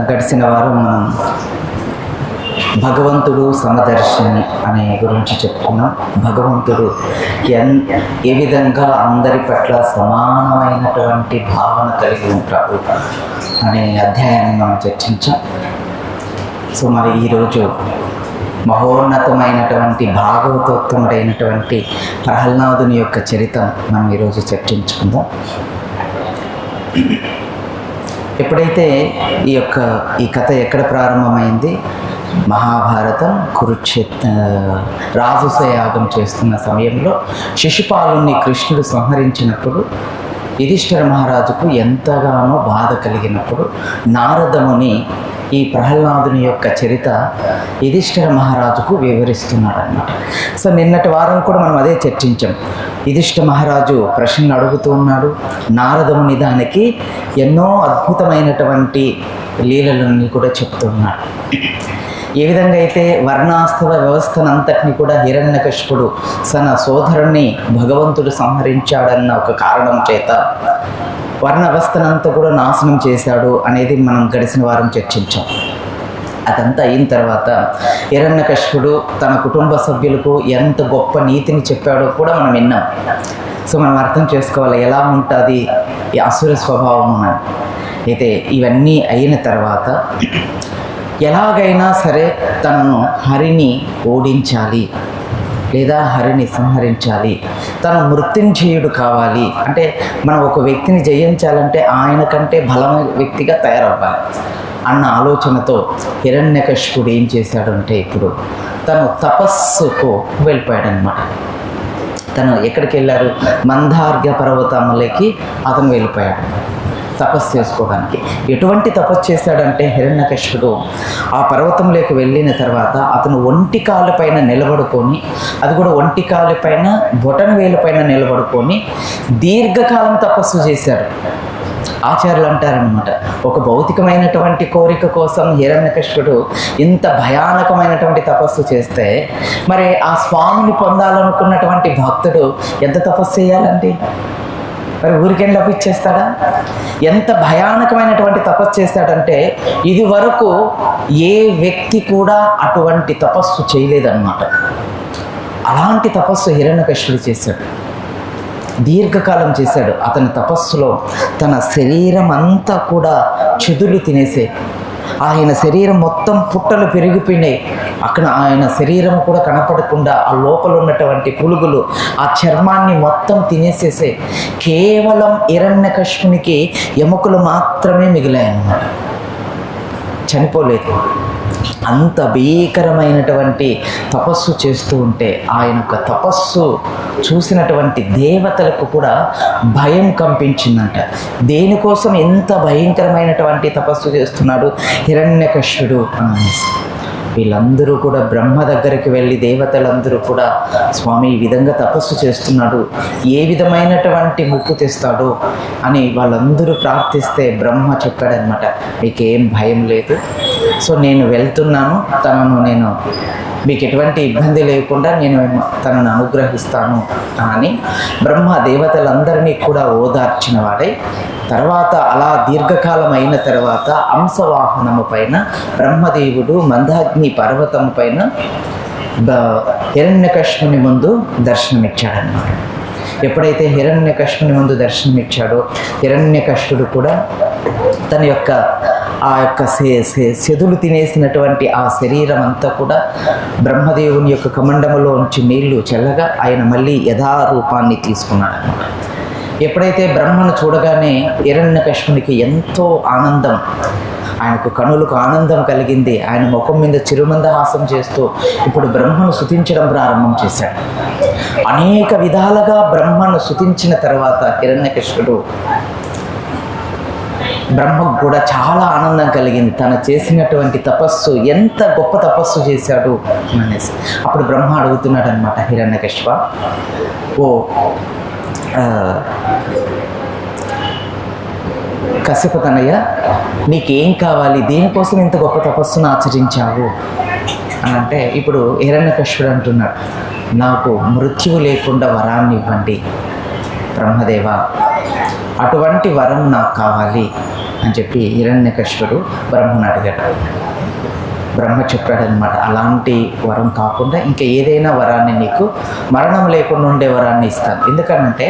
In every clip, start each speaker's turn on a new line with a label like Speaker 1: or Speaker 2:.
Speaker 1: గడిచిన వారం మనం భగవంతుడు సమదర్శిని అనే గురించి చెప్పుకున్నాం. భగవంతుడు ఏ విధంగా అందరి పట్ల సమానమైనటువంటి భావన కలిగి ఉంటాడు అనే అధ్యాయాన్ని మనం చర్చించాం. సో మరి ఈరోజు మహోన్నతమైనటువంటి భాగవతోత్తముడైనటువంటి ప్రహ్లాదుని యొక్క చరిత్ర మనం ఈరోజు చర్చించుకుందాం. ఎప్పుడైతే ఈ కథ ఎక్కడ ప్రారంభమైంది? మహాభారతం కురుక్షేత్ర రాజసయాగం చేస్తున్న సమయంలో శిశుపాలుని కృష్ణుడు సంహరించినప్పుడు యుధిష్ఠిర మహారాజుకు ఎంతగానో బాధ కలిగినప్పుడు నారదముని ఈ ప్రహ్లాదుని యొక్క చరిత్ర యుధిష్ఠిర మహారాజుకు వివరిస్తున్నాడు అన్నమాట. సో నిన్నటి వారం కూడా మనం అదే చర్చించాం. యుధిష్ఠిర మహారాజు ప్రశ్నలు అడుగుతూ ఉన్నాడు. నారదముని దానికి ఎన్నో అద్భుతమైనటువంటి లీలలని కూడా చెప్తున్నాడు. ఏ విధంగా అయితే వర్ణాస్తవ వ్యవస్థనంతటిని కూడా హిరణ్యకశిపుడు తన సోదరుణ్ణి భగవంతుడు సంహరించాడన్న ఒక కారణం చేత వర్ణ వ్యవస్థనంతా కూడా నాశనం చేశాడు అనేది మనం గడిచిన వారం చర్చించాం. అదంతా అయిన తర్వాత హిరణ్యకశిపుడు తన కుటుంబ సభ్యులకు ఎంత గొప్ప నీతిని చెప్పాడో కూడా మనం విన్నాం. సో మనం అర్థం చేసుకోవాలి ఎలా ఉంటుంది ఈ అసుర స్వభావం అని. అయితే ఇవన్నీ అయిన తర్వాత ఎలాగైనా సరే తనను హరిని ఓడించాలి లేదా హరిని సంహరించాలి, తను మృత్యుంజయుడు కావాలి. అంటే మనం ఒక వ్యక్తిని జయించాలంటే ఆయన కంటే బలమైన వ్యక్తిగా తయారవ్వాలి అన్న ఆలోచనతో హిరణ్యకశిపుడు ఏం చేశాడంటే ఇప్పుడు తను తపస్సుకు వెళ్ళిపోయాడనమాట. తను ఎక్కడికి వెళ్ళారు? మందార్ఘ్య పర్వతములకి అతను వెళ్ళిపోయాడు తపస్సు చేసుకోవడానికి. ఎటువంటి తపస్సు చేశాడంటే హిరణ్యకశిపుడు ఆ పర్వతంలోకి వెళ్ళిన తర్వాత అతను ఒంటి కాలు పైన నిలబడుకొని, అది కూడా ఒంటి కాలు పైన బొటన వేలు పైన నిలబడుకొని దీర్ఘకాలం తపస్సు చేశాడు. ఆచార్యులు అంటారనమాట, ఒక భౌతికమైనటువంటి కోరిక కోసం హిరణ్యకశిపుడు ఇంత భయానకమైనటువంటి తపస్సు చేస్తే మరి ఆ స్వామిని పొందాలనుకున్నటువంటి భక్తుడు ఎంత తపస్సు చేయాలండి? మరి ఊరికేం లభించేస్తాడా? ఎంత భయానకమైనటువంటి తపస్సు చేస్తాడంటే ఇది వరకు ఏ వ్యక్తి కూడా అటువంటి తపస్సు చేయలేదన్నమాట. అలాంటి తపస్సు హిరణ్యకశిపుడు చేశాడు, దీర్ఘకాలం చేశాడు. అతని తపస్సులో తన శరీరం అంతా కూడా చెదులు తినేసే, ఆయన శరీరం మొత్తం పుట్టలు పెరిగిపోయినాయి. అక్కడ ఆయన శరీరం కూడా కనపడకుండా ఆ లోపల ఉన్నటువంటి పులుగులు ఆ చర్మాన్ని మొత్తం తినేసేసే. కేవలం హిరణ్యకశిపునికి ఎముకలు మాత్రమే మిగిలాయన్నమాట, చనిపోలేదు. అంత భీకరమైనటువంటి తపస్సు చేస్తూ ఉంటే ఆయన యొక్క తపస్సు చూసినటువంటి దేవతలకు కూడా భయం కంపించిందంట. దేనికోసం ఎంత భయంకరమైనటువంటి తపస్సు చేస్తున్నాడు హిరణ్యకశిపుడు అనేసి. వీళ్ళందరూ కూడా బ్రహ్మ దగ్గరికి వెళ్ళి దేవతలందరూ కూడా స్వామి ఈ విధంగా తపస్సు చేస్తున్నాడు, ఏ విధమైనటువంటి ముక్కు తెస్తాడు అని వాళ్ళందరూ ప్రార్థిస్తే బ్రహ్మ చెప్పాడనమాట, మీకేం భయం లేదు, సో నేను వెళ్తున్నాను, నేను మీకు ఎటువంటి ఇబ్బంది లేకుండా నేను తనను అనుగ్రహిస్తాను అని బ్రహ్మ దేవతలందరినీ కూడా ఓదార్చిన వాడై తర్వాత అలా దీర్ఘకాలం అయిన తర్వాత అంశవాహనము పైన బ్రహ్మదేవుడు మందాగ్ని పర్వతము పైన హిరణ్యకశిపుని ముందు దర్శనమిచ్చాడన్నమాట. ఎప్పుడైతే హిరణ్యకశిపుని ముందు దర్శనమిచ్చాడో హిరణ్యకశిపుడు కూడా తన యొక్క ఆ యొక్క సెదులు తినేసినటువంటి ఆ శరీరం అంతా కూడా బ్రహ్మదేవుని యొక్క కమండములో ఉంచి నీళ్లు చల్లగా ఆయన మళ్ళీ యథారూపాన్ని తీసుకున్నాడు అన్నమాట. ఎప్పుడైతే బ్రహ్మను చూడగానే హిరణ్యకశిపునికి ఎంతో ఆనందం, ఆయనకు కనులకు ఆనందం కలిగింది. ఆయన ముఖం మీద చిరుమందహాసం చేస్తూ ఇప్పుడు బ్రహ్మను స్తుతించడం ప్రారంభం చేశాడు. అనేక విధాలుగా బ్రహ్మను స్తుతించిన తర్వాత హిరణ్యకశిపుడు బ్రహ్మకు కూడా చాలా ఆనందం కలిగింది. తను చేసినటువంటి తపస్సు ఎంత గొప్ప తపస్సు చేశాడు అనేసి. అప్పుడు బ్రహ్మ అడుగుతున్నాడు అనమాట, హిరణ్యకశిప, ఓ కశ్యప తనయ్య, నీకేం కావాలి, దేనికోసం ఇంత గొప్ప తపస్సును ఆచరించావు అని అంటే ఇప్పుడు హిరణ్యకశిపుడు అంటున్నాడు, నాకు మృత్యువు లేకుండా వరాన్ని ఇవ్వండి బ్రహ్మదేవ, అటువంటి వరం నాకు కావాలి అని చెప్పి హిరణ్యకశిపుడు బ్రహ్మను అడిగాడు. బ్రహ్మ చెప్పాడనమాట, అలాంటి వరం కాకుండా ఇంకా ఏదైనా వరాన్ని నీకు మరణం లేకుండా ఉండే వరాన్ని ఇస్తాను. ఎందుకంటే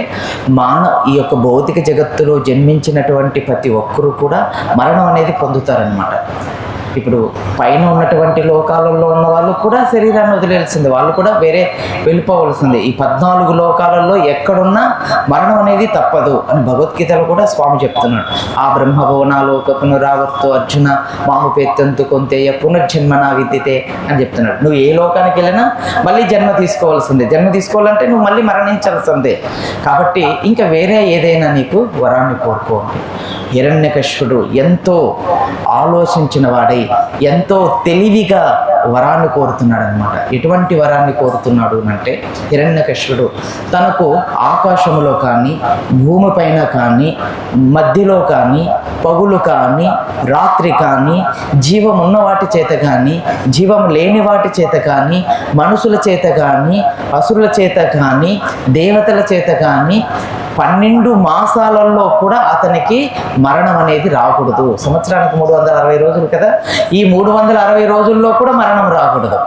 Speaker 1: ఈ యొక్క భౌతిక జగత్తులో జన్మించినటువంటి ప్రతి ఒక్కరూ కూడా మరణం అనేది పొందుతారనమాట. ఇప్పుడు పైన ఉన్నటువంటి లోకాలలో ఉన్న వాళ్ళు కూడా శరీరాన్ని వదిలేయాల్సిందే, వాళ్ళు కూడా వేరే వెళ్ళిపోవలసిందే. ఈ 14 లోకాలలో ఎక్కడున్నా మరణం అనేది తప్పదు అని భగవద్గీతలో కూడా స్వామి చెప్తున్నాడు. ఆ బ్రహ్మభవనాలోక పునరావర్తో అర్జున మాముపేత్తంతు కొంతేయ పునర్జన్మనా విద్యతే అని చెప్తున్నాడు. నువ్వు ఏ లోకానికి వెళ్ళినా మళ్ళీ జన్మ తీసుకోవాల్సిందే, జన్మ తీసుకోవాలంటే నువ్వు మళ్ళీ మరణించాల్సిందే. కాబట్టి ఇంకా వేరే ఏదైనా నీకు వరాన్ని కోరుకోండి. హిరణ్యకశిపుడు ఎంతో ఆలోచించిన వాడై ఎంతో తెలివిగా వరాన్ని కోరుతున్నాడు అనమాట. ఎటువంటి వరాన్ని కోరుతున్నాడు అంటే హిరణ్యకశిపుడు తనకు ఆకాశంలో కానీ భూమిపైన కానీ మధ్యలో కానీ పగులు కానీ రాత్రి కానీ జీవం ఉన్న వాటి చేత కానీ జీవం లేని వాటి చేత కానీ మనుషుల చేత కానీ అసురుల చేత కానీ దేవతల చేత కానీ 12 మాసాలలో కూడా అతనికి మరణం అనేది రాకూడదు. సంవత్సరానికి 360 రోజులు కదా, ఈ 360 రోజుల్లో కూడా మరణం రాకూడదు.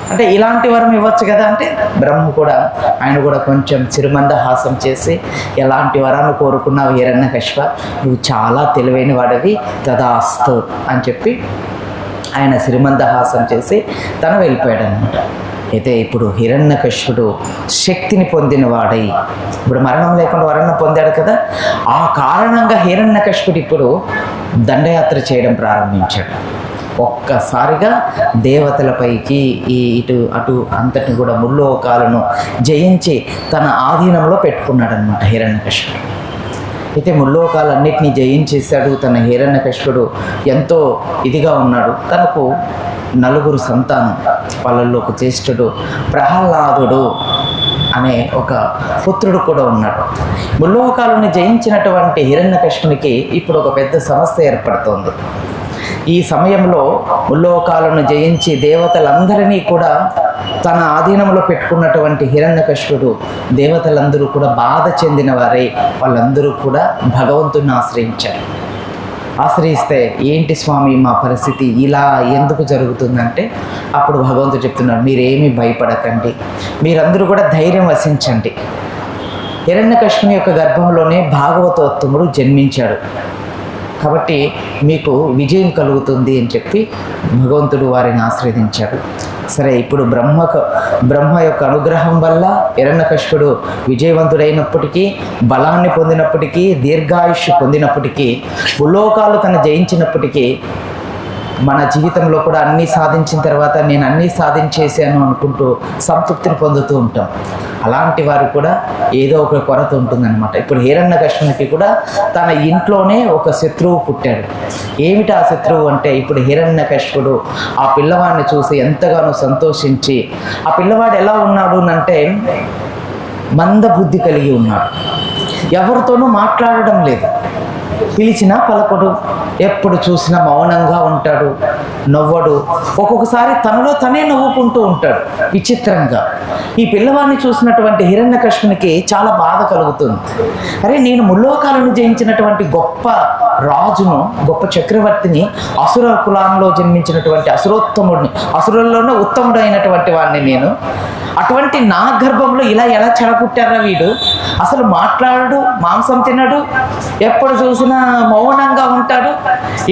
Speaker 1: అంటే ఇలాంటి వరం ఇవ్వచ్చు కదా అంటే బ్రహ్మ కూడా ఆయన కూడా కొంచెం చిరుమందహాసం చేసి, ఎలాంటి వరాన్ని కోరుకున్నావు హిరణ్యకశిప, నువ్వు చాలా తెలివైన వాడివి, తదాస్తు అని చెప్పి ఆయన సిరిమందహాసం చేసి తను వెళ్ళిపోయాడు అనమాట. అయితే ఇప్పుడు హిరణ్యకశిపుడు శక్తిని పొందిన వాడై ఇప్పుడు మరణం లేకుండా వరణం పొందాడు కదా, ఆ కారణంగా హిరణ్యకశిపుడు ఇప్పుడు దండయాత్ర చేయడం ప్రారంభించాడు. ఒక్కసారిగా దేవతలపైకి ఇటు అటు అంతటిని కూడా ముల్లోకాలను జయించి తన ఆధీనంలో పెట్టుకున్నాడు అనమాట హిరణ్యకశిపుడు. అయితే ముల్లోకాలన్నిటినీ జయించేశాడు. తన హిరణ్యకశిపుడు ఎంతో ఇదిగా ఉన్నాడు. తనకు 4 సంతానం, వాళ్ళల్లో ఒక జ్యేష్ఠుడు ప్రహ్లాదుడు అనే ఒక పుత్రుడు కూడా ఉన్నాడు. ముల్లోకాలను జయించినటువంటి హిరణ్యకశిపునికి ఇప్పుడు ఒక పెద్ద సమస్య ఏర్పడుతోంది. ఈ సమయంలో ముల్లోకాలను జయించి దేవతలందరినీ కూడా తన ఆధీనంలో పెట్టుకున్నటువంటి హిరణ్యకశిపుడు దేవతలందరూ కూడా బాధ చెందిన వారే, వాళ్ళందరూ కూడా భగవంతుని ఆశ్రయించారు. ఆశ్రయిస్తే ఏంటి స్వామి మా పరిస్థితి ఇలా ఎందుకు జరుగుతుందంటే అప్పుడు భగవంతుడు చెప్తున్నాడు, మీరేమీ భయపడకండి, మీరందరూ కూడా ధైర్యం వసించండి. హిరణ్యకశిపుని యొక్క గర్భంలోనే భాగవతోత్తముడు జన్మించాడు కాబట్టి మీకు విజయం కలుగుతుంది అని చెప్పి భగవంతుడు వారిని ఆశీర్వదించాడు. సరే, ఇప్పుడు బ్రహ్మ యొక్క అనుగ్రహం వల్ల హిరణ్యకశిపుడు విజయవంతుడైనప్పటికీ, బలాన్ని పొందినప్పటికీ, దీర్ఘాయుష్షు పొందినప్పటికీ, భూలోకాలు తను జయించినప్పటికీ, మన జీవితంలో కూడా అన్నీ సాధించిన తర్వాత నేను అన్నీ సాధించేసాను అనుకుంటూ సంతృప్తిని పొందుతూ ఉంటాం. అలాంటి వారు కూడా ఏదో ఒక కొరత ఉంటుందన్నమాట. ఇప్పుడు హిరణ్యకశిపునికి కూడా తన ఇంట్లోనే ఒక శత్రువు పుట్టాడు. ఏమిటి ఆ శత్రువు అంటే, ఇప్పుడు హిరణ్యకశిపుడు ఆ పిల్లవాడిని చూసి ఎంతగానో సంతోషించి, ఆ పిల్లవాడు ఎలా ఉన్నాడు అంటే మందబుద్ధి కలిగి ఉన్నాడు, ఎవరితోనూ మాట్లాడడం లేదు, పిలిచినా పలకడు, ఎప్పుడు చూసినా మౌనంగా ఉంటాడు, నవ్వడు, ఒక్కొక్కసారి తనలో తనే నవ్వుకుంటూ ఉంటాడు విచిత్రంగా. ఈ పిల్లవాడిని చూసినటువంటి హిరణ్యకశిపునికి చాలా బాధ కలుగుతుంది. అరే, నేను ముల్లోకాలను జయించినటువంటి గొప్ప రాజును, గొప్ప చక్రవర్తిని, అసుర కులంలో జన్మించినటువంటి అసురోత్తముడిని, అసురుల్లోనే ఉత్తముడు అయినటువంటి వాడిని నేను, అటువంటి నా గర్భంలో ఇలా ఎలా చెడపుట్టారా వీడు, అసలు మాట్లాడడు, మాంసం తినడు, ఎప్పుడు చూసినా మౌనంగా ఉంటాడు,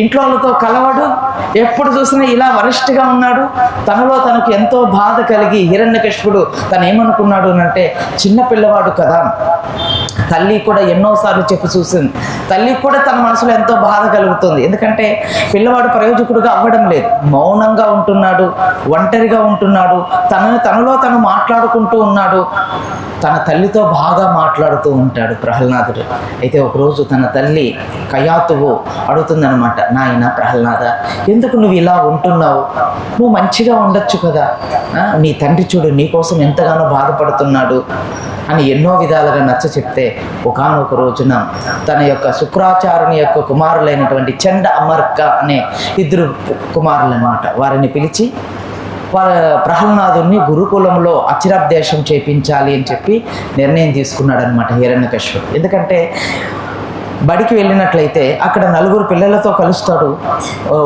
Speaker 1: ఇంట్లోతో కలవడు, ఎప్పుడు చూసినా ఇలా వరిష్ఠగా ఉన్నాడు. తనలో తనకు ఎంతో బాధ కలిగి హిరణ్యకశిపుడు తను ఏమనుకున్నాడు అంటే, చిన్న పిల్లవాడు కదా, తల్లి కూడా ఎన్నోసార్లు చెప్పి చూసింది, తల్లి కూడా తన మనసులో ఎంతో బాధ కలుగుతుంది. ఎందుకంటే పిల్లవాడు ప్రయోజకుడుగా అవ్వడం లేదు, మౌనంగా ఉంటున్నాడు, ఒంటరిగా ఉంటున్నాడు, తనలో తను మాట్లాడుకుంటూ ఉన్నాడు. తన తల్లితో బాగా మాట్లాడుతూ ఉంటాడు ప్రహ్లాదుడు. అయితే ఒకరోజు తన తల్లి కయాతువు అడుగుతుందనమాట, నాయన ప్రహ్లాద, ఎందుకు నువ్వు ఇలా ఉంటున్నావు, నువ్వు మంచిగా ఉండొచ్చు కదా, నీ తండ్రి చూడు నీకోసం ఎంతగానో బాధపడుతున్నాడు అని ఎన్నో విధాలుగా నచ్చ చెప్తే, ఒకానొక రోజున తన యొక్క శుక్రాచార్యుని యొక్క కుమారులైనటువంటి చండ అమర్క అనే 2 కుమారులు అన్నమాట, వారిని పిలిచి ప్రహ్లాదుని గురుకులంలో అక్షరాభ్యాసం చేయించాలి అని చెప్పి నిర్ణయం తీసుకున్నాడు అనమాట హిరణ్యకశిపుడు. ఎందుకంటే బడికి వెళ్ళినట్లయితే అక్కడ నలుగురు పిల్లలతో కలుస్తాడు,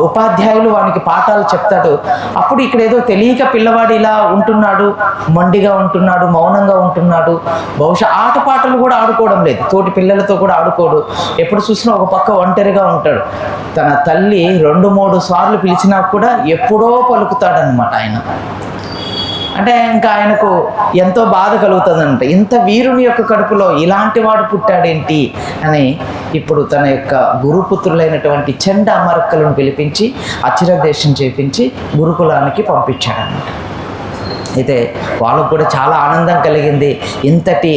Speaker 1: ఉపాధ్యాయులు వానికి పాఠాలు చెప్తాడు. అప్పుడు ఇక్కడ ఏదో తెలియక పిల్లవాడు ఇలా ఉంటున్నాడు, మొండిగా ఉంటున్నాడు, మౌనంగా ఉంటున్నాడు. బహుశా ఆటపాటలు కూడా ఆడుకోవడం లేదు, తోటి పిల్లలతో కూడా ఆడుకోడు. ఎప్పుడు చూసినా ఒక పక్క ఒంటరిగా ఉంటాడు. తన తల్లి 2-3 సార్లు పిలిచినా కూడా ఎప్పుడో పలుకుతాడనమాట ఆయన. అంటే ఇంకా ఆయనకు ఎంతో బాధ కలుగుతుందంట, ఇంత వీరుని యొక్క కడుపులో ఇలాంటి వాడు పుట్టాడేంటి అని. ఇప్పుడు తన యొక్క గురుపుత్రులైనటువంటి చండామర్కలను పిలిపించి అచిరదేశం చేపించి గురుకులానికి పంపించాడనమాట. అయితే వాళ్ళకు కూడా చాలా ఆనందం కలిగింది. ఇంతటి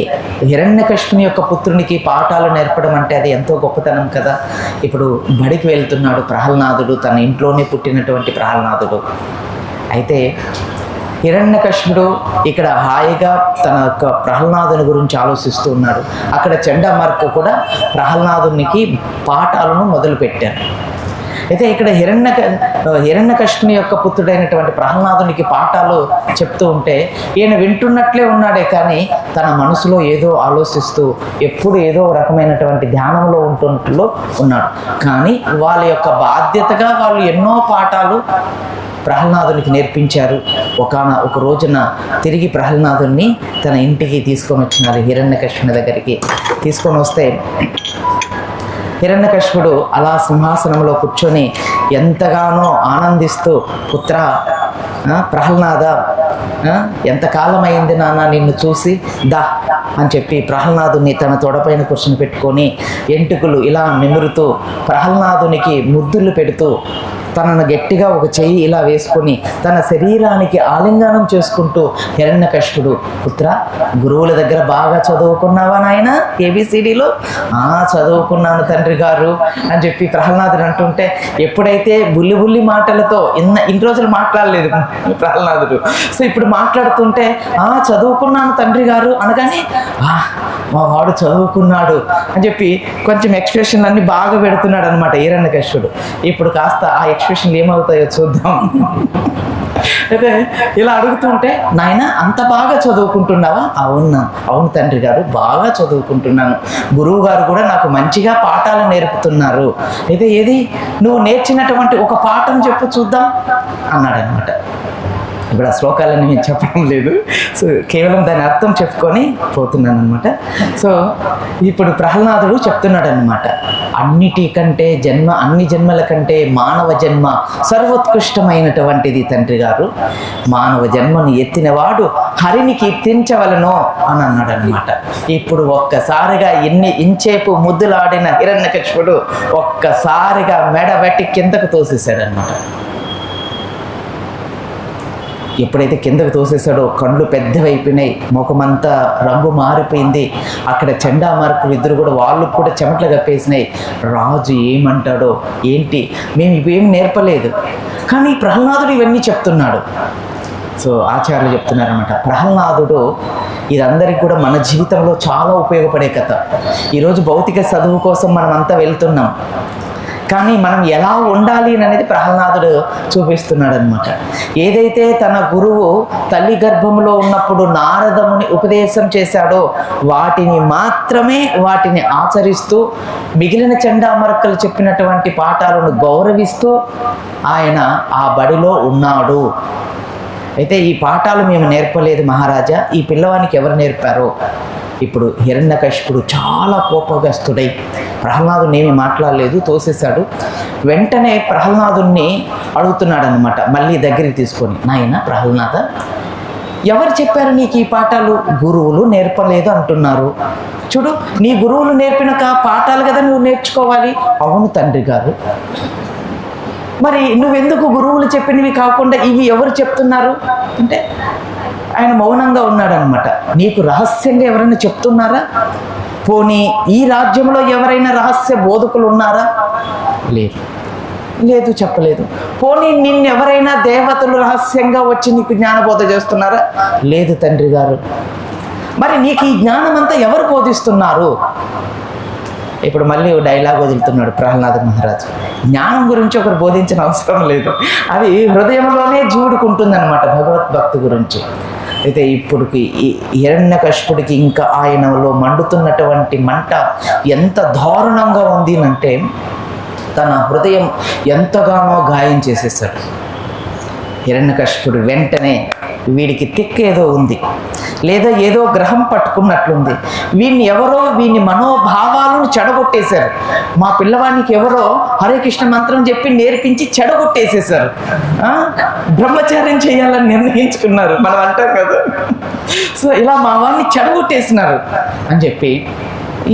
Speaker 1: హిరణ్యకశిపుని యొక్క పుత్రునికి పాఠాలు నేర్పడం అంటే అది ఎంతో గొప్పతనం కదా. ఇప్పుడు బడికి వెళ్తున్నాడు ప్రహ్లాదుడు, తన ఇంట్లోనే పుట్టినటువంటి ప్రహ్లాదుడు. అయితే హిరణ్యకశిపుడు ఇక్కడ హాయిగా తన యొక్క ప్రహ్లాదుని గురించి ఆలోచిస్తూ ఉన్నాడు. అక్కడ చండామర్క కూడా ప్రహ్లాదునికి పాఠాలను మొదలుపెట్టారు. అయితే ఇక్కడ హిరణ్యకశిపుని యొక్క పుత్రుడైనటువంటి ప్రహ్లాదునికి పాఠాలు చెప్తూ ఉంటే ఈయన వింటున్నట్లే ఉన్నాడే, కానీ తన మనసులో ఏదో ఆలోచిస్తూ ఎప్పుడు ఏదో రకమైనటువంటి ధ్యానంలో ఉంటున్నట్లు ఉన్నాడు. కానీ వాళ్ళ యొక్క బాధ్యతగా వాళ్ళు ఎన్నో పాఠాలు ప్రహ్లాదునికి నేర్పించారు. ఒక రోజున తిరిగి ప్రహ్లాదుని తన ఇంటికి తీసుకొని వచ్చినారు. హిరణ్యకశిపుని దగ్గరికి తీసుకొని వస్తే హిరణ్యకశిపుడు అలా సింహాసనంలో కూర్చొని ఎంతగానో ఆనందిస్తూ, పుత్ర ప్రహ్లాద, ఎంతకాలం అయింది నాన్న నిన్ను చూసి, దా అని చెప్పి ప్రహ్లాదుని తన తొడపైన కూర్చొని పెట్టుకొని ఎంటుకలు ఇలా నిమురుతూ ప్రహ్లాదునికి ముద్దులు పెడుతూ తనను గట్టిగా ఒక చెయ్యి ఇలా వేసుకొని తన శరీరానికి ఆలింగనం చేసుకుంటూ హిరణ్యకశిపుడు, పుత్ర గురువుల దగ్గర బాగా చదువుకున్నావా నాయన ABCDలో? చదువుకున్నాను తండ్రి గారు అని చెప్పి ప్రహ్లాదుడు అంటుంటే, ఎప్పుడైతే బుల్లి మాటలతో ఇన్ని రోజులు మాట్లాడలేదు ప్రహ్లాదుడు, సో ఇప్పుడు మాట్లాడుతుంటే చదువుకున్నాను తండ్రి గారు అనగానే మా వాడు చదువుకున్నాడు అని చెప్పి కొంచెం ఎక్స్ప్రెషన్లు అన్నీ బాగా పెడుతున్నాడు అనమాట హిరణ్యకశిపుడు. ఇప్పుడు కాస్త ఆ ఎక్స్ప్రెషన్లు ఏమవుతాయో చూద్దాం. అయితే ఇలా అడుగుతుంటే, నాయన అంత బాగా చదువుకుంటున్నావా? అవును తండ్రి గారు, బాగా చదువుకుంటున్నాను. గురువు గారు కూడా నాకు మంచిగా పాఠాలు నేర్పుతున్నారు. అయితే ఏది నువ్వు నేర్చినటువంటి ఒక పాఠం చెప్పు చూద్దాం అన్నాడనమాట. ఇప్పుడు ఆ శ్లోకాలన్నీ నేను చెప్పడం లేదు, సో కేవలం దాని అర్థం చెప్పుకొని పోతున్నాను అనమాట. సో ఇప్పుడు ప్రహ్లాదుడు చెప్తున్నాడు అనమాట, అన్నిటికంటే అన్ని జన్మల కంటే మానవ జన్మ సర్వోత్కృష్టమైనటువంటిది తండ్రి గారు. మానవ జన్మను ఎత్తినవాడు హరిని కీర్తించవలను అని అన్నాడు అనమాట. ఇప్పుడు ఒక్కసారిగా ఇంచేపు ముద్దులాడిన హిరణ్యకశిపుడు ఒక్కసారిగా మెడబెట్టి కిందకు తోసేశాడనమాట. ఎప్పుడైతే కిందకు తోసేసాడో కళ్ళు పెద్దవైపోయినాయి, ముఖమంతా రంగు మారిపోయింది. అక్కడ చండామార్కులు ఇద్దరు కూడా వాళ్ళు కూడా చెమటలు కప్పేసినాయి. రాజు ఏమంటాడో ఏంటి, మేము ఇవేం నేర్పలేదు, కానీ ప్రహ్లాదుడు ఇవన్నీ చెప్తున్నాడు. సో ఆచార్యులు చెప్తున్నారన్నమాట, ప్రహ్లాదుడు ఇదందరికీ కూడా మన జీవితంలో చాలా ఉపయోగపడే కథ. ఈరోజు భౌతిక చదువు కోసం మనం అంతా వెళ్తున్నాం, కానీ మనం ఎలా ఉండాలి అనేది ప్రహ్లాదుడు చూపిస్తున్నాడు అనమాట. ఏదైతే తన గురువు తల్లి గర్భంలో ఉన్నప్పుడు నారదముని ఉపదేశం చేశాడో వాటిని ఆచరిస్తూ మిగిలిన చండామర్కలు చెప్పినటువంటి పాఠాలను గౌరవిస్తూ ఆయన ఆ బడిలో ఉన్నాడు. అయితే ఈ పాఠాలు మేము నేర్పలేదు మహారాజా, ఈ పిల్లవానికి ఎవరు నేర్పారో? ఇప్పుడు హిరణ్యకశిపుడు చాలా కోపగ్రస్తుడై ప్రహ్లాదుని ఏమీ మాట్లాడలేదు, తోసేశాడు. వెంటనే ప్రహ్లాదుని అడుగుతున్నాడు అనమాట, మళ్ళీ దగ్గరికి తీసుకొని, నాయన ప్రహ్లాద, ఎవరు చెప్పారు నీకు ఈ పాఠాలు? గురువులు నేర్పలేదు అంటున్నారు. చూడు, నీ గురువులు నేర్పిన పాఠాలు కదా నువ్వు నేర్చుకోవాలి. అవును తండ్రి గారు. మరి నువ్వెందుకు గురువులు చెప్పినవి కాకుండా ఇవి ఎవరు చెప్తున్నారు అంటే ఆయన మౌనంగా ఉన్నాడనమాట. నీకు రహస్యంగా ఎవరైనా చెప్తున్నారా? పోనీ ఈ రాజ్యంలో ఎవరైనా రహస్య బోధకులు ఉన్నారా? లేదు, చెప్పలేదు. పోనీ నిన్నెవరైనా దేవతలు రహస్యంగా వచ్చి నీకు జ్ఞానబోధ చేస్తున్నారా? లేదు తండ్రి గారు. మరి నీకు ఈ జ్ఞానం అంతా ఎవరు బోధిస్తున్నారు? ఇప్పుడు మళ్ళీ డైలాగ్ వదులుతున్నాడు ప్రహ్లాద మహారాజు. జ్ఞానం గురించి ఒకరు బోధించిన అవసరం లేదు, అది హృదయంలోనే జీవుడుకుంటుందన్నమాట భగవద్భక్తి గురించి. అయితే ఇప్పుడుకి ఈ హిరణ్యకశిపుడికి ఇంకా ఆయనలో మండుతున్నటువంటి మంట ఎంత దారుణంగా ఉంది అంటే తన హృదయం ఎంతగానో గాయం చేసేసాడు. హిరణ్యకశిపుడు వెంటనే వీడికి తిక్కేదో ఉంది, లేదా ఏదో గ్రహం పట్టుకున్నట్లుంది, వీని మనోభావాలను చెడగొట్టేశారు. మా పిల్లవాడికి ఎవరో హరే కృష్ణ మంత్రం చెప్పి నేర్పించి చెడగొట్టేసేసారు. బ్రహ్మచార్యం చేయాలని నిర్ణయించుకున్నారు, మనం అంటాం కదా. సో ఇలా మా వాడిని చెడగొట్టేసినారు అని చెప్పి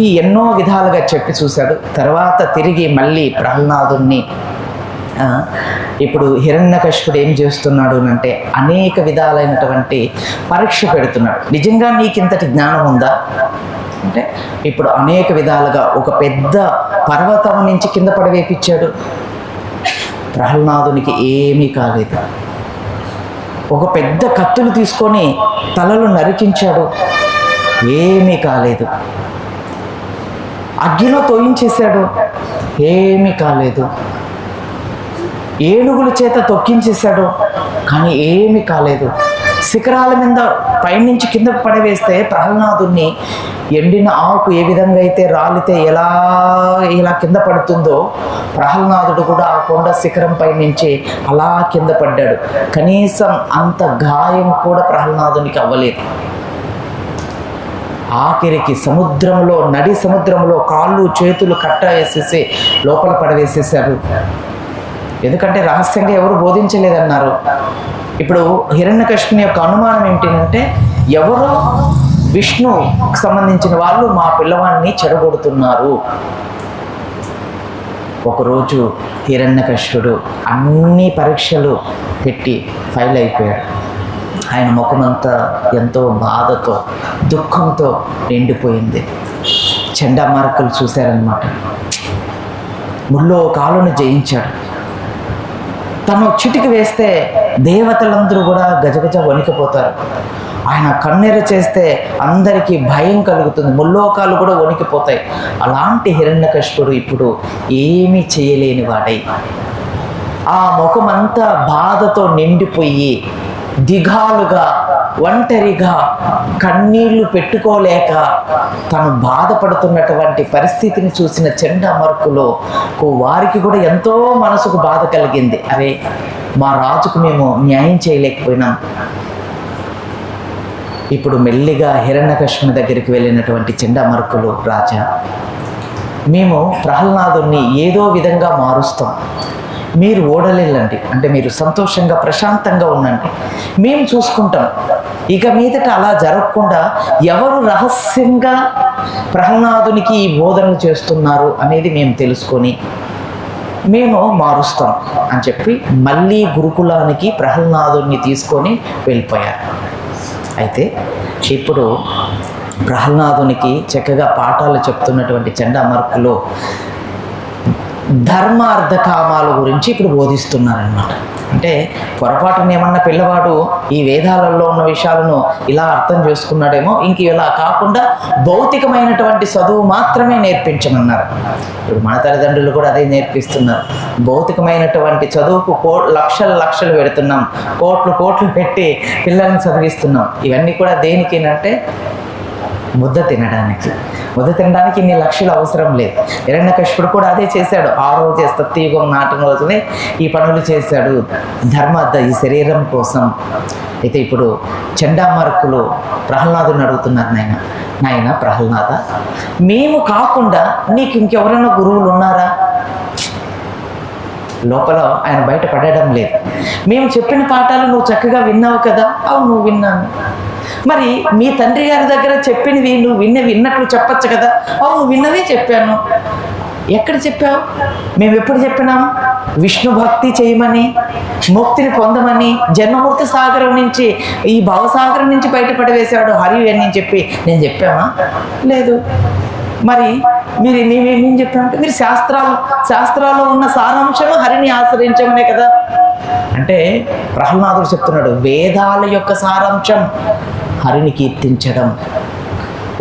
Speaker 1: ఈ ఎన్నో విధాలుగా చెప్పి చూశాడు. తర్వాత తిరిగి మళ్ళీ ప్రహ్లాదుని ఇప్పుడు హిరణ్యకశిపుడు ఏం చేస్తున్నాడు అంటే అనేక విధాలైనటువంటి పరీక్ష పెడుతున్నాడు. నిజంగా నీకు ఇంతటి జ్ఞానం ఉందా అంటే ఇప్పుడు అనేక విధాలుగా ఒక పెద్ద పర్వతం నుంచి కింద పడవేపించాడు. ప్రహ్లాదునికి ఏమీ కాలేదు. ఒక పెద్ద కత్తులు తీసుకొని తలలు నరికించాడు, ఏమీ కాలేదు. అగ్గిలో తోయించేశాడు, ఏమీ కాలేదు. ఏనుగుల చేత తొక్కించేశాడు, కానీ ఏమీ కాలేదు. శిఖరాల మీద పైనుంచి కింద పడవేస్తే ప్రహ్లాదుని ఎండిన ఆకు ఏ విధంగా అయితే రాలితే ఇలా కింద పడుతుందో ప్రహ్లాదుడు కూడా ఆ కొండ శిఖరం పై నుంచి అలా కింద పడ్డాడు. కనీసం అంత గాయం కూడా ప్రహ్లాదునికి అవ్వలేదు. ఆఖరికి నడి సముద్రంలో కాళ్ళు చేతులు కట్ట వేసేసి లోపల పడవేసేశారు. ఎందుకంటే రహస్యంగా ఎవరు బోధించలేదన్నారు. ఇప్పుడు హిరణ్యకశిపుని యొక్క అనుమానం ఏంటంటే ఎవరో విష్ణువుకి సంబంధించిన వాళ్ళు మా పిల్లవాడిని చెడగొడుతున్నారు. ఒకరోజు హిరణ్యకశిపుడు అన్ని పరీక్షలు పెట్టి ఫెయిల్ అయిపోయాడు. ఆయన ముఖమంతా ఎంతో బాధతో దుఃఖంతో నిండిపోయింది. చండామార్కులు చూశారనమాట. ముల్లో కాలును జయించాడు. తను చిటికి వేస్తే దేవతలందరూ కూడా గజగజ వణికిపోతారు. ఆయన కన్నెర చేస్తే అందరికీ భయం కలుగుతుంది, ముల్లోకాలు కూడా వణికిపోతాయి. అలాంటి హిరణ్యకశిపుడు ఇప్పుడు ఏమీ చేయలేని వాడై ఆ ముఖమంతా బాధతో నిండిపోయి దిగాలుగా ఒంటరిగా కన్నీళ్లు పెట్టుకోలేక తను బాధపడుతున్నటువంటి పరిస్థితిని చూసిన చండామర్కులు వారికి కూడా ఎంతో మనసుకు బాధ కలిగింది. అరే, మా రాజుకు మేము న్యాయం చేయలేకపోయినాం. ఇప్పుడు మెల్లిగా హిరణ్యకశిపుని దగ్గరికి వెళ్ళినటువంటి చండామర్కులు, రాజా, మేము ప్రహ్లాదుని ఏదో విధంగా మారుస్తాం, మీరు ఓడలేళ్ళండి, అంటే మీరు సంతోషంగా ప్రశాంతంగా ఉండండి, మేము చూసుకుంటాం. ఇక మీదట అలా జరగకుండా ఎవరు రహస్యంగా ప్రహ్లాదునికి ఈ బోధనలు చేస్తున్నారు అనేది మేము తెలుసుకొని మేము మారుస్తాం అని చెప్పి మళ్ళీ గురుకులానికి ప్రహ్లాదుని తీసుకొని వెళ్ళిపోయారు. అయితే ఇప్పుడు ప్రహ్లాదునికి చక్కగా పాఠాలు చెప్తున్నటువంటి చండామర్కులు ధర్మ అర్థ కామాల గురించి ఇప్పుడు బోధిస్తున్నారనమాట. అంటే పొరపాటున ఏమన్నా పిల్లవాడు ఈ వేదాలలో ఉన్న విషయాలను ఇలా అర్థం చేసుకున్నాడేమో, ఇంక ఇలా కాకుండా భౌతికమైనటువంటి చదువు మాత్రమే నేర్పించమన్నారు. ఇప్పుడు మన తల్లిదండ్రులు కూడా అదే నేర్పిస్తున్నారు. భౌతికమైనటువంటి చదువుకు లక్షలు పెడుతున్నాం, కోట్లు పెట్టి పిల్లల్ని చదివిస్తున్నాం. ఇవన్నీ కూడా దేనికేనంటే ముద్ద తినడానికి ఇన్ని లక్షలు అవసరం లేదు. హిరణ్యకశిపుడు కూడా అదే చేశాడు. ఆ రోజే సత్యయుగం నాటిన రోజునే ఈ పనులు చేశాడు, ఈ శరీరం కోసం. అయితే ఇప్పుడు చండామార్కులు ప్రహ్లాదుని అడుగుతున్నారు, నాయన ప్రహ్లాద, మేము కాకుండా నీకు ఇంకెవరైనా గురువులు ఉన్నారా? లోపల ఆయన బయట పడడం లేదు. మేము చెప్పిన పాఠాలు నువ్వు చక్కగా విన్నావు కదా? అవును, విన్నాను. మరి మీ తండ్రి గారి దగ్గర చెప్పినవి నువ్వు విన్నట్లు చెప్పచ్చు కదా? అవును, విన్నవే చెప్పాను. ఎక్కడ చెప్పావు? మేము ఎప్పుడు చెప్పినాం? విష్ణు భక్తి చేయమని, ముక్తిని పొందమని, జన్మముక్తి సాగరం నుంచి, ఈ భవసాగరం నుంచి బయటపడవేశాడు హరి అని చెప్పి నేను చెప్పామా? లేదు. మరి మేమేం చెప్పామంటే మీరు శాస్త్రాల్లో ఉన్న సారాంశము హరిని ఆశ్రయించమనే కదా. అంటే ప్రహ్లాదుడు చెప్తున్నాడు, వేదాల యొక్క సారాంశం హరిని కీర్తించడం,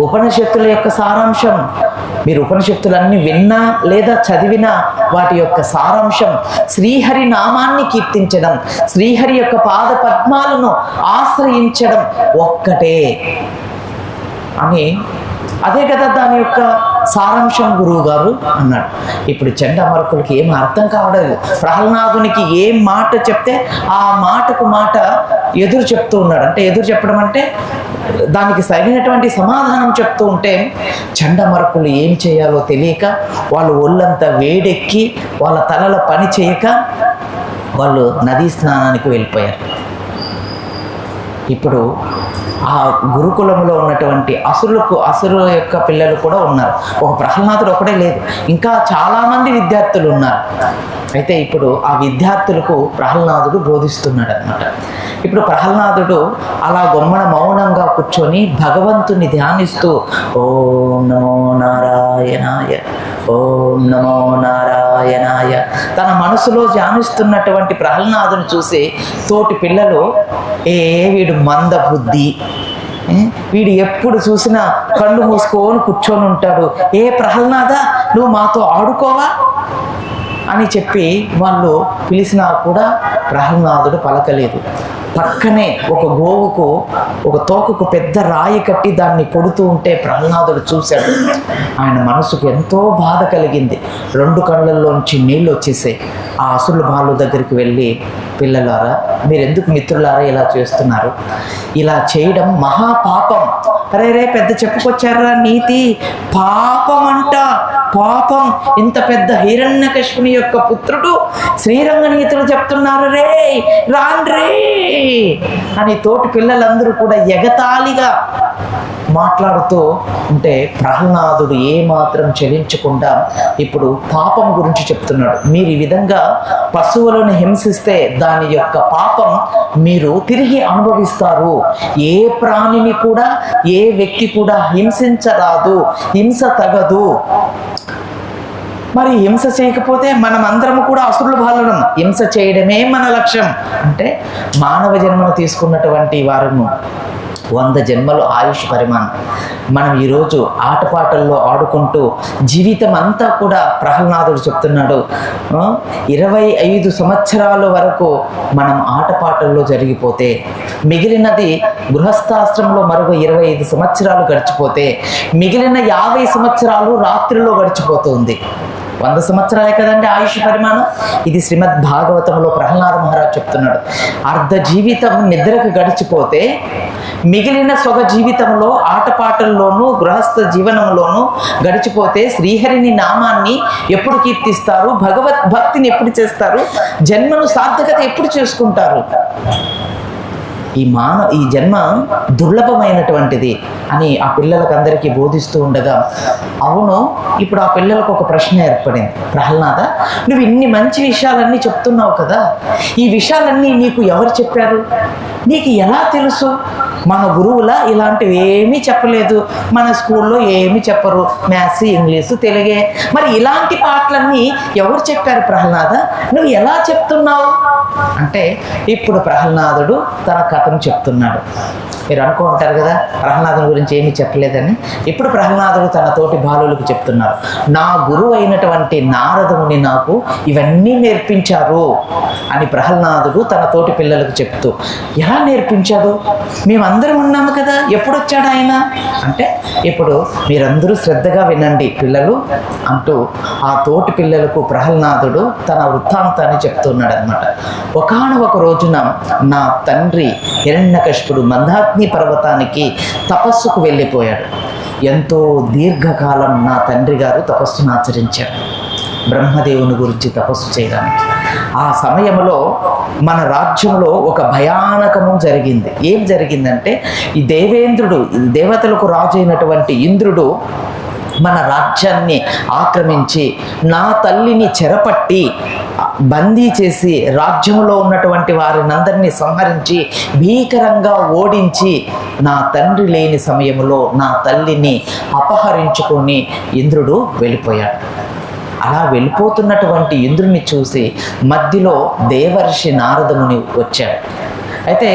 Speaker 1: ఉపనిషత్తుల యొక్క సారాంశం మీరు ఉపనిషత్తులన్నీ విన్నా లేదా చదివినా వాటి యొక్క సారాంశం శ్రీహరి నామాన్ని కీర్తించడం, శ్రీహరి యొక్క పాద పద్మాలను ఆశ్రయించడం ఒక్కటే అని, అదే కదా దాని యొక్క సారాంశం గురువు గారు అన్నాడు. ఇప్పుడు చండామర్కులకి ఏం అర్థం కావడం, ప్రహ్లాదునికి ఏం మాట చెప్తే ఆ మాటకు మాట ఎదురు చెప్తూ ఉన్నాడు. అంటే ఎదురు చెప్పడం అంటే దానికి సరైనటువంటి సమాధానం చెప్తూ ఉంటే చండామర్కులు ఏం చేయాలో తెలియక, వాళ్ళు ఒళ్ళంతా వేడెక్కి వాళ్ళ తలల పని చేయక వాళ్ళు నదీ స్నానానికి వెళ్ళిపోయారు. ఇప్పుడు ఆ గురుకులంలో ఉన్నటువంటి అసురుల యొక్క పిల్లలు కూడా ఉన్నారు. ఒక ప్రహ్లాదుడు ఒకడే లేదు, ఇంకా చాలామంది విద్యార్థులు ఉన్నారు. అయితే ఇప్పుడు ఆ విద్యార్థులకు ప్రహ్లాదుడు బోధిస్తున్నాడు అన్నమాట. ఇప్పుడు ప్రహ్లాదుడు అలా గొమ్మన మౌనంగా కూర్చొని భగవంతుని ధ్యానిస్తూ ఓం నమో నారాయణాయ, ఓం నమో నారాయణాయ తన మనసులో ధ్యానిస్తున్నటువంటి ప్రహ్లాదుని చూసి తోటి పిల్లలు వీడు మంద బుద్ధి, వీడు ఎప్పుడు చూసినా కళ్ళు మూసుకొని కూర్చొని ఉంటాడు, ఏ ప్రహ్లాద నువ్వు మాతో ఆడుకోవా అని చెప్పి వాళ్ళు పిలిచినా కూడా ప్రహ్లాదుడు పలకలేదు. పక్కనే ఒక గోవుకు ఒక తోకకు పెద్ద రాయి కట్టి దాన్ని కొడుతూ ఉంటే ప్రహ్లాదుడు చూశాడు. ఆయన మనసుకు ఎంతో బాధ కలిగింది. 2 కళ్ళల్లోంచి నీళ్ళు వచ్చేసాయి. ఆ అసురుల బాలు దగ్గరికి వెళ్ళి, పిల్లలారా మీరెందుకు మిత్రులారా ఇలా చేస్తున్నారు? ఇలా చేయడం మహాపాపం. రే పెద్ద చెప్పుకొచ్చారా నీతి, పాపం అంట, పాపం. ఇంత పెద్ద హిరణ్యకశిపుని యొక్క పుత్రుడు శ్రీరంగ నీతులు చెప్తున్నారు, రే రాండ్రే అని తోటి పిల్లలందరూ కూడా ఎగతాళిగా మాట్లాడుతూ ఉంటే ప్రహ్లాదుడు ఏమాత్రం చెలించకుండా ఇప్పుడు పాపం గురించి చెప్తున్నాడు. మీరు ఈ విధంగా పశువులను హింసిస్తే దాని యొక్క పాపం మీరు తిరిగి అనుభవిస్తారు. ఏ ప్రాణిని కూడా ఏ వ్యక్తి కూడా హింసించరాదు, హింస తగదు. మరి హింస చేయకపోతే మనం అందరము కూడా అసురుల బాలులం, హింస చేయడమే మన లక్ష్యం. అంటే మానవ జన్మను తీసుకున్నటువంటి వారును 100 జన్మలు ఆయుష్ పరిమాణం. మనం ఈరోజు ఆటపాటల్లో ఆడుకుంటూ జీవితం అంతా కూడా ప్రహ్లాదుడు చెప్తున్నాడు 25 సంవత్సరాల వరకు మనం ఆటపాటల్లో జరిగిపోతే, మిగిలినది గృహస్థాశ్రమంలో మరొక 25 సంవత్సరాలు గడిచిపోతే, మిగిలిన 50 సంవత్సరాలు రాత్రిలో గడిచిపోతుంది. 100 సంవత్సరాలే కదండి ఆయుష్ పరిమాణం. ఇది శ్రీమద్ భాగవతంలో ప్రహ్లాద మహారాజ్ చెప్తున్నాడు. అర్ధ జీవితం నిద్రకు గడిచిపోతే మిగిలిన సొగ జీవితంలో ఆటపాటల్లోనూ గృహస్థ జీవనంలోనూ గడిచిపోతే శ్రీహరిని నామాన్ని ఎప్పుడు కీర్తిస్తారు, భగవద్భక్తిని ఎప్పుడు చేస్తారు, జన్మను సార్థకత ఎప్పుడు చేసుకుంటారు? ఈ జన్మ దుర్లభమైనటువంటిది అని ఆ పిల్లలకు అందరికీ బోధిస్తూ ఉండగా, అవును ఇప్పుడు ఆ పిల్లలకు ఒక ప్రశ్న ఏర్పడింది. ప్రహ్లాద, నువ్వు ఇన్ని మంచి విషయాలన్నీ చెప్తున్నావు కదా, ఈ విషయాలన్నీ నీకు ఎవరు చెప్పారు? నీకు ఎలా తెలుసు? మన గురువుల ఇలాంటివి ఏమీ చెప్పలేదు, మన స్కూల్లో ఏమీ చెప్పరు, మ్యాథ్స్ ఇంగ్లీషు తెలుగే, మరి ఇలాంటి పాటలన్నీ ఎవరు చెప్పారు ప్రహ్లాద? నువ్వు ఎలా చెప్తున్నావు అంటే ఇప్పుడు ప్రహ్లాదుడు తన కథను చెప్తున్నాడు. మీరు అనుకుంటారు కదా ప్రహ్లాదుని గురించి ఏమీ చెప్పలేదని. ఇప్పుడు ప్రహ్లాదుడు తన తోటి బాలులకు చెప్తున్నారు, నా గురువు అయినటువంటి నారదముని నాకు ఇవన్నీ నేర్పించారు అని ప్రహ్లాదుడు తన తోటి పిల్లలకు చెప్తూ, ఎలా నేర్పించాడు? మేమందరం ఉన్నాము కదా, ఎప్పుడు వచ్చాడు ఆయన అంటే, ఇప్పుడు మీరందరూ శ్రద్ధగా వినండి పిల్లలు అంటూ ఆ తోటి పిల్లలకు ప్రహ్లాదుడు తన వృత్తాంతాన్ని చెప్తున్నాడు అన్నమాట. ఒకానొక రోజున నా తండ్రి హిరణ్యకశిపుడు మందాగ్ని పర్వతానికి తపస్సుకు వెళ్ళిపోయాడు. ఎంతో దీర్ఘకాలం నా తండ్రి గారు తపస్సును ఆచరించారు, బ్రహ్మదేవుని గురించి తపస్సు చేయడానికి. ఆ సమయంలో మన రాజ్యంలో ఒక భయానకము జరిగింది. ఏం జరిగిందంటే, ఈ దేవేంద్రుడు, దేవతలకు రాజు అయినటువంటి ఇంద్రుడు మన రాజ్యాన్ని ఆక్రమించి నా తల్లిని చెరపట్టి బందీ చేసి రాజ్యంలో ఉన్నటువంటి వారినందరినీ సంహరించి భీకరంగా ఓడించి నా తండ్రి లేని సమయంలో నా తల్లిని అపహరించుకొని ఇంద్రుడు వెళ్ళిపోయాడు. అలా వెళ్ళిపోతున్నటువంటి ఇంద్రుని చూసి మధ్యలో దేవర్షి నారదముని వచ్చాడు. అయితే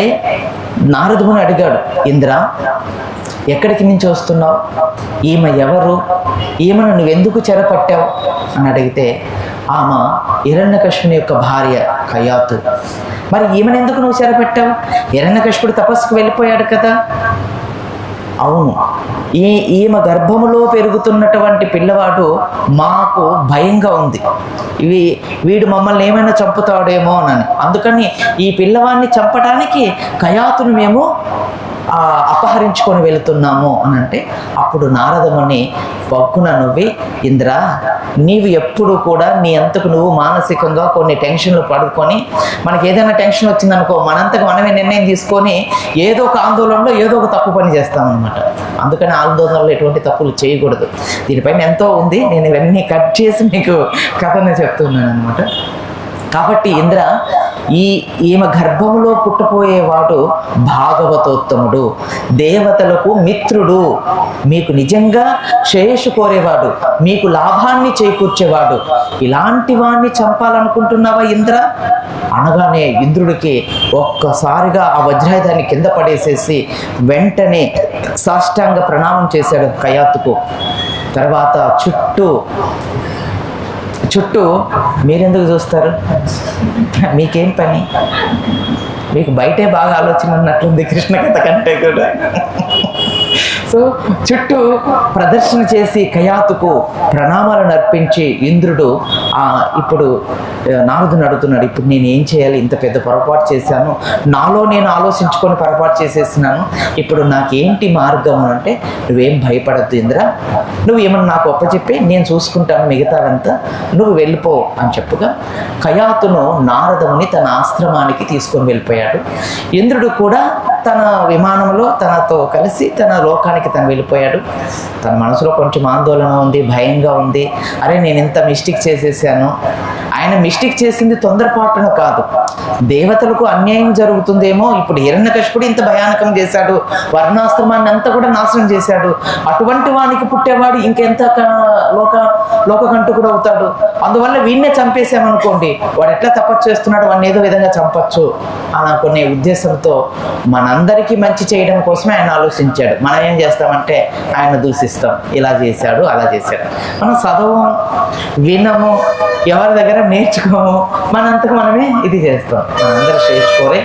Speaker 1: నారదముని అడిగాడు, ఇంద్ర ఎక్కడికి నుంచి వస్తున్నావు, ఈమె ఎవరు, ఈమెను నువ్వెందుకు చెరపట్టావు అని అడిగితే ఆమె హిరణ్యకశిపుని యొక్క భార్య కయాతు. మరి ఈమెను ఎందుకు నువ్వు చెరపెట్టావు? హిరణ్యకశిపుడు తపస్సుకు వెళ్ళిపోయాడు కదా. అవును, ఈమె గర్భములో పెరుగుతున్నటువంటి పిల్లవాడు మాకు భయంగా ఉంది, వీడు మమ్మల్ని ఏమైనా చంపుతాడేమో అని. అందుకని ఈ పిల్లవాడిని చంపడానికి కయాతును మేము అపహరించుకొని వెళుతున్నాము అని అంటే, అప్పుడు నారదముని పక్కున నువ్వి, ఇంద్ర నీవు ఎప్పుడు కూడా నీ అంతకు నువ్వు మానసికంగా కొన్ని టెన్షన్లు పడుకొని, మనకి ఏదైనా టెన్షన్ వచ్చిందనుకో మనంతకు మనమే నిర్ణయం తీసుకొని ఏదో ఒక ఆందోళనలో ఏదో ఒక తప్పు పని చేస్తామన్నమాట. అందుకని ఆందోళనలో ఎటువంటి తప్పులు చేయకూడదు. దీనిపైన ఎంతో ఉంది, నేను ఇవన్నీ కట్ చేసి మీకు కథను చెప్తున్నాను అనమాట. కాబట్టి ఇంద్ర, ఈమె గర్భంలో పుట్టపోయేవాడు భాగవతోత్తముడు, దేవతలకు మిత్రుడు, మీకు నిజంగా శ్రేయస్సు కోరేవాడు, మీకు లాభాన్ని చేకూర్చేవాడు. ఇలాంటి వాడిని చంపాలనుకుంటున్నావా ఇంద్ర అనగానే ఇంద్రుడికి ఒక్కసారిగా ఆ వజ్రాయుధాన్ని కింద పడేసేసి వెంటనే సాష్టాంగ ప్రణామం చేశాడు కయాతుకు. తర్వాత చుట్టూ మీరెందుకు చూస్తారు, మీకేం పని, మీకు బయటే బాగా ఆలోచన ఉన్నట్లుంది కృష్ణ కథ కంటే కూడా. సో చుట్టూ ప్రదర్శన చేసి కయాతుకు ప్రణామాలను అర్పించి ఇంద్రుడు ఇప్పుడు నారదుని అడుగుతున్నాడు, ఇప్పుడు నేను ఏం చేయాలి, ఇంత పెద్ద పొరపాటు చేశాను, నాలో నేను ఆలోచించుకొని పొరపాటు చేసేసినాను, ఇప్పుడు నాకేంటి మార్గం అంటే, నువ్వేం భయపడద్దు ఇంద్ర, నువ్వు ఏమన్నా నాకు ఒప్పచెప్పి నేను చూసుకుంటాను, మిగతాదంతా నువ్వు వెళ్ళిపో అని చెప్పుగా కయాతును నారదముని తన ఆశ్రమానికి తీసుకొని వెళ్ళిపోయాడు. ఇంద్రుడు కూడా తన విమానంలో తనతో కలిసి తన లోకానికి తను వెళ్ళిపోయాడు. తన మనసులో కొంచెం ఆందోళన ఉంది, భయంగా ఉంది. అరే నేను ఇంత మిస్టేక్ చేసేసాను. ఆయన మిస్టేక్ చేసింది తొందరపాటున కాదు, దేవతలకు అన్యాయం జరుగుతుందేమో. ఇప్పుడు హిరణ్యకశిపుడు ఇంత భయానకం చేశాడు, వర్ణాశ్రమాన్ని అంతా కూడా నాశనం చేశాడు. అటువంటి వానికి పుట్టేవాడు ఇంకెంత లోకకంటకుడు అవుతాడు. అందువల్ల వీడినే చంపేసామనుకోండి, వాడు ఎట్లా తపస్సు చేస్తున్నాడు, వాడిని ఏదో విధంగా చంపచ్చు అనుకునే ఉద్దేశంతో మనందరికీ మంచి చేయడం కోసమే ఆయన ఆలోచించాడు. మనం ఏం చేస్తామంటే ఆయన దూషిస్తాం, ఇలా చేశాడు అలా చేశాడు. మనం చదవము, వినము, ఎవరి దగ్గర నేర్చుకోము, మనంతకు మనమే ఇది చేస్తాం. మనందరూ చేర్చుకోరే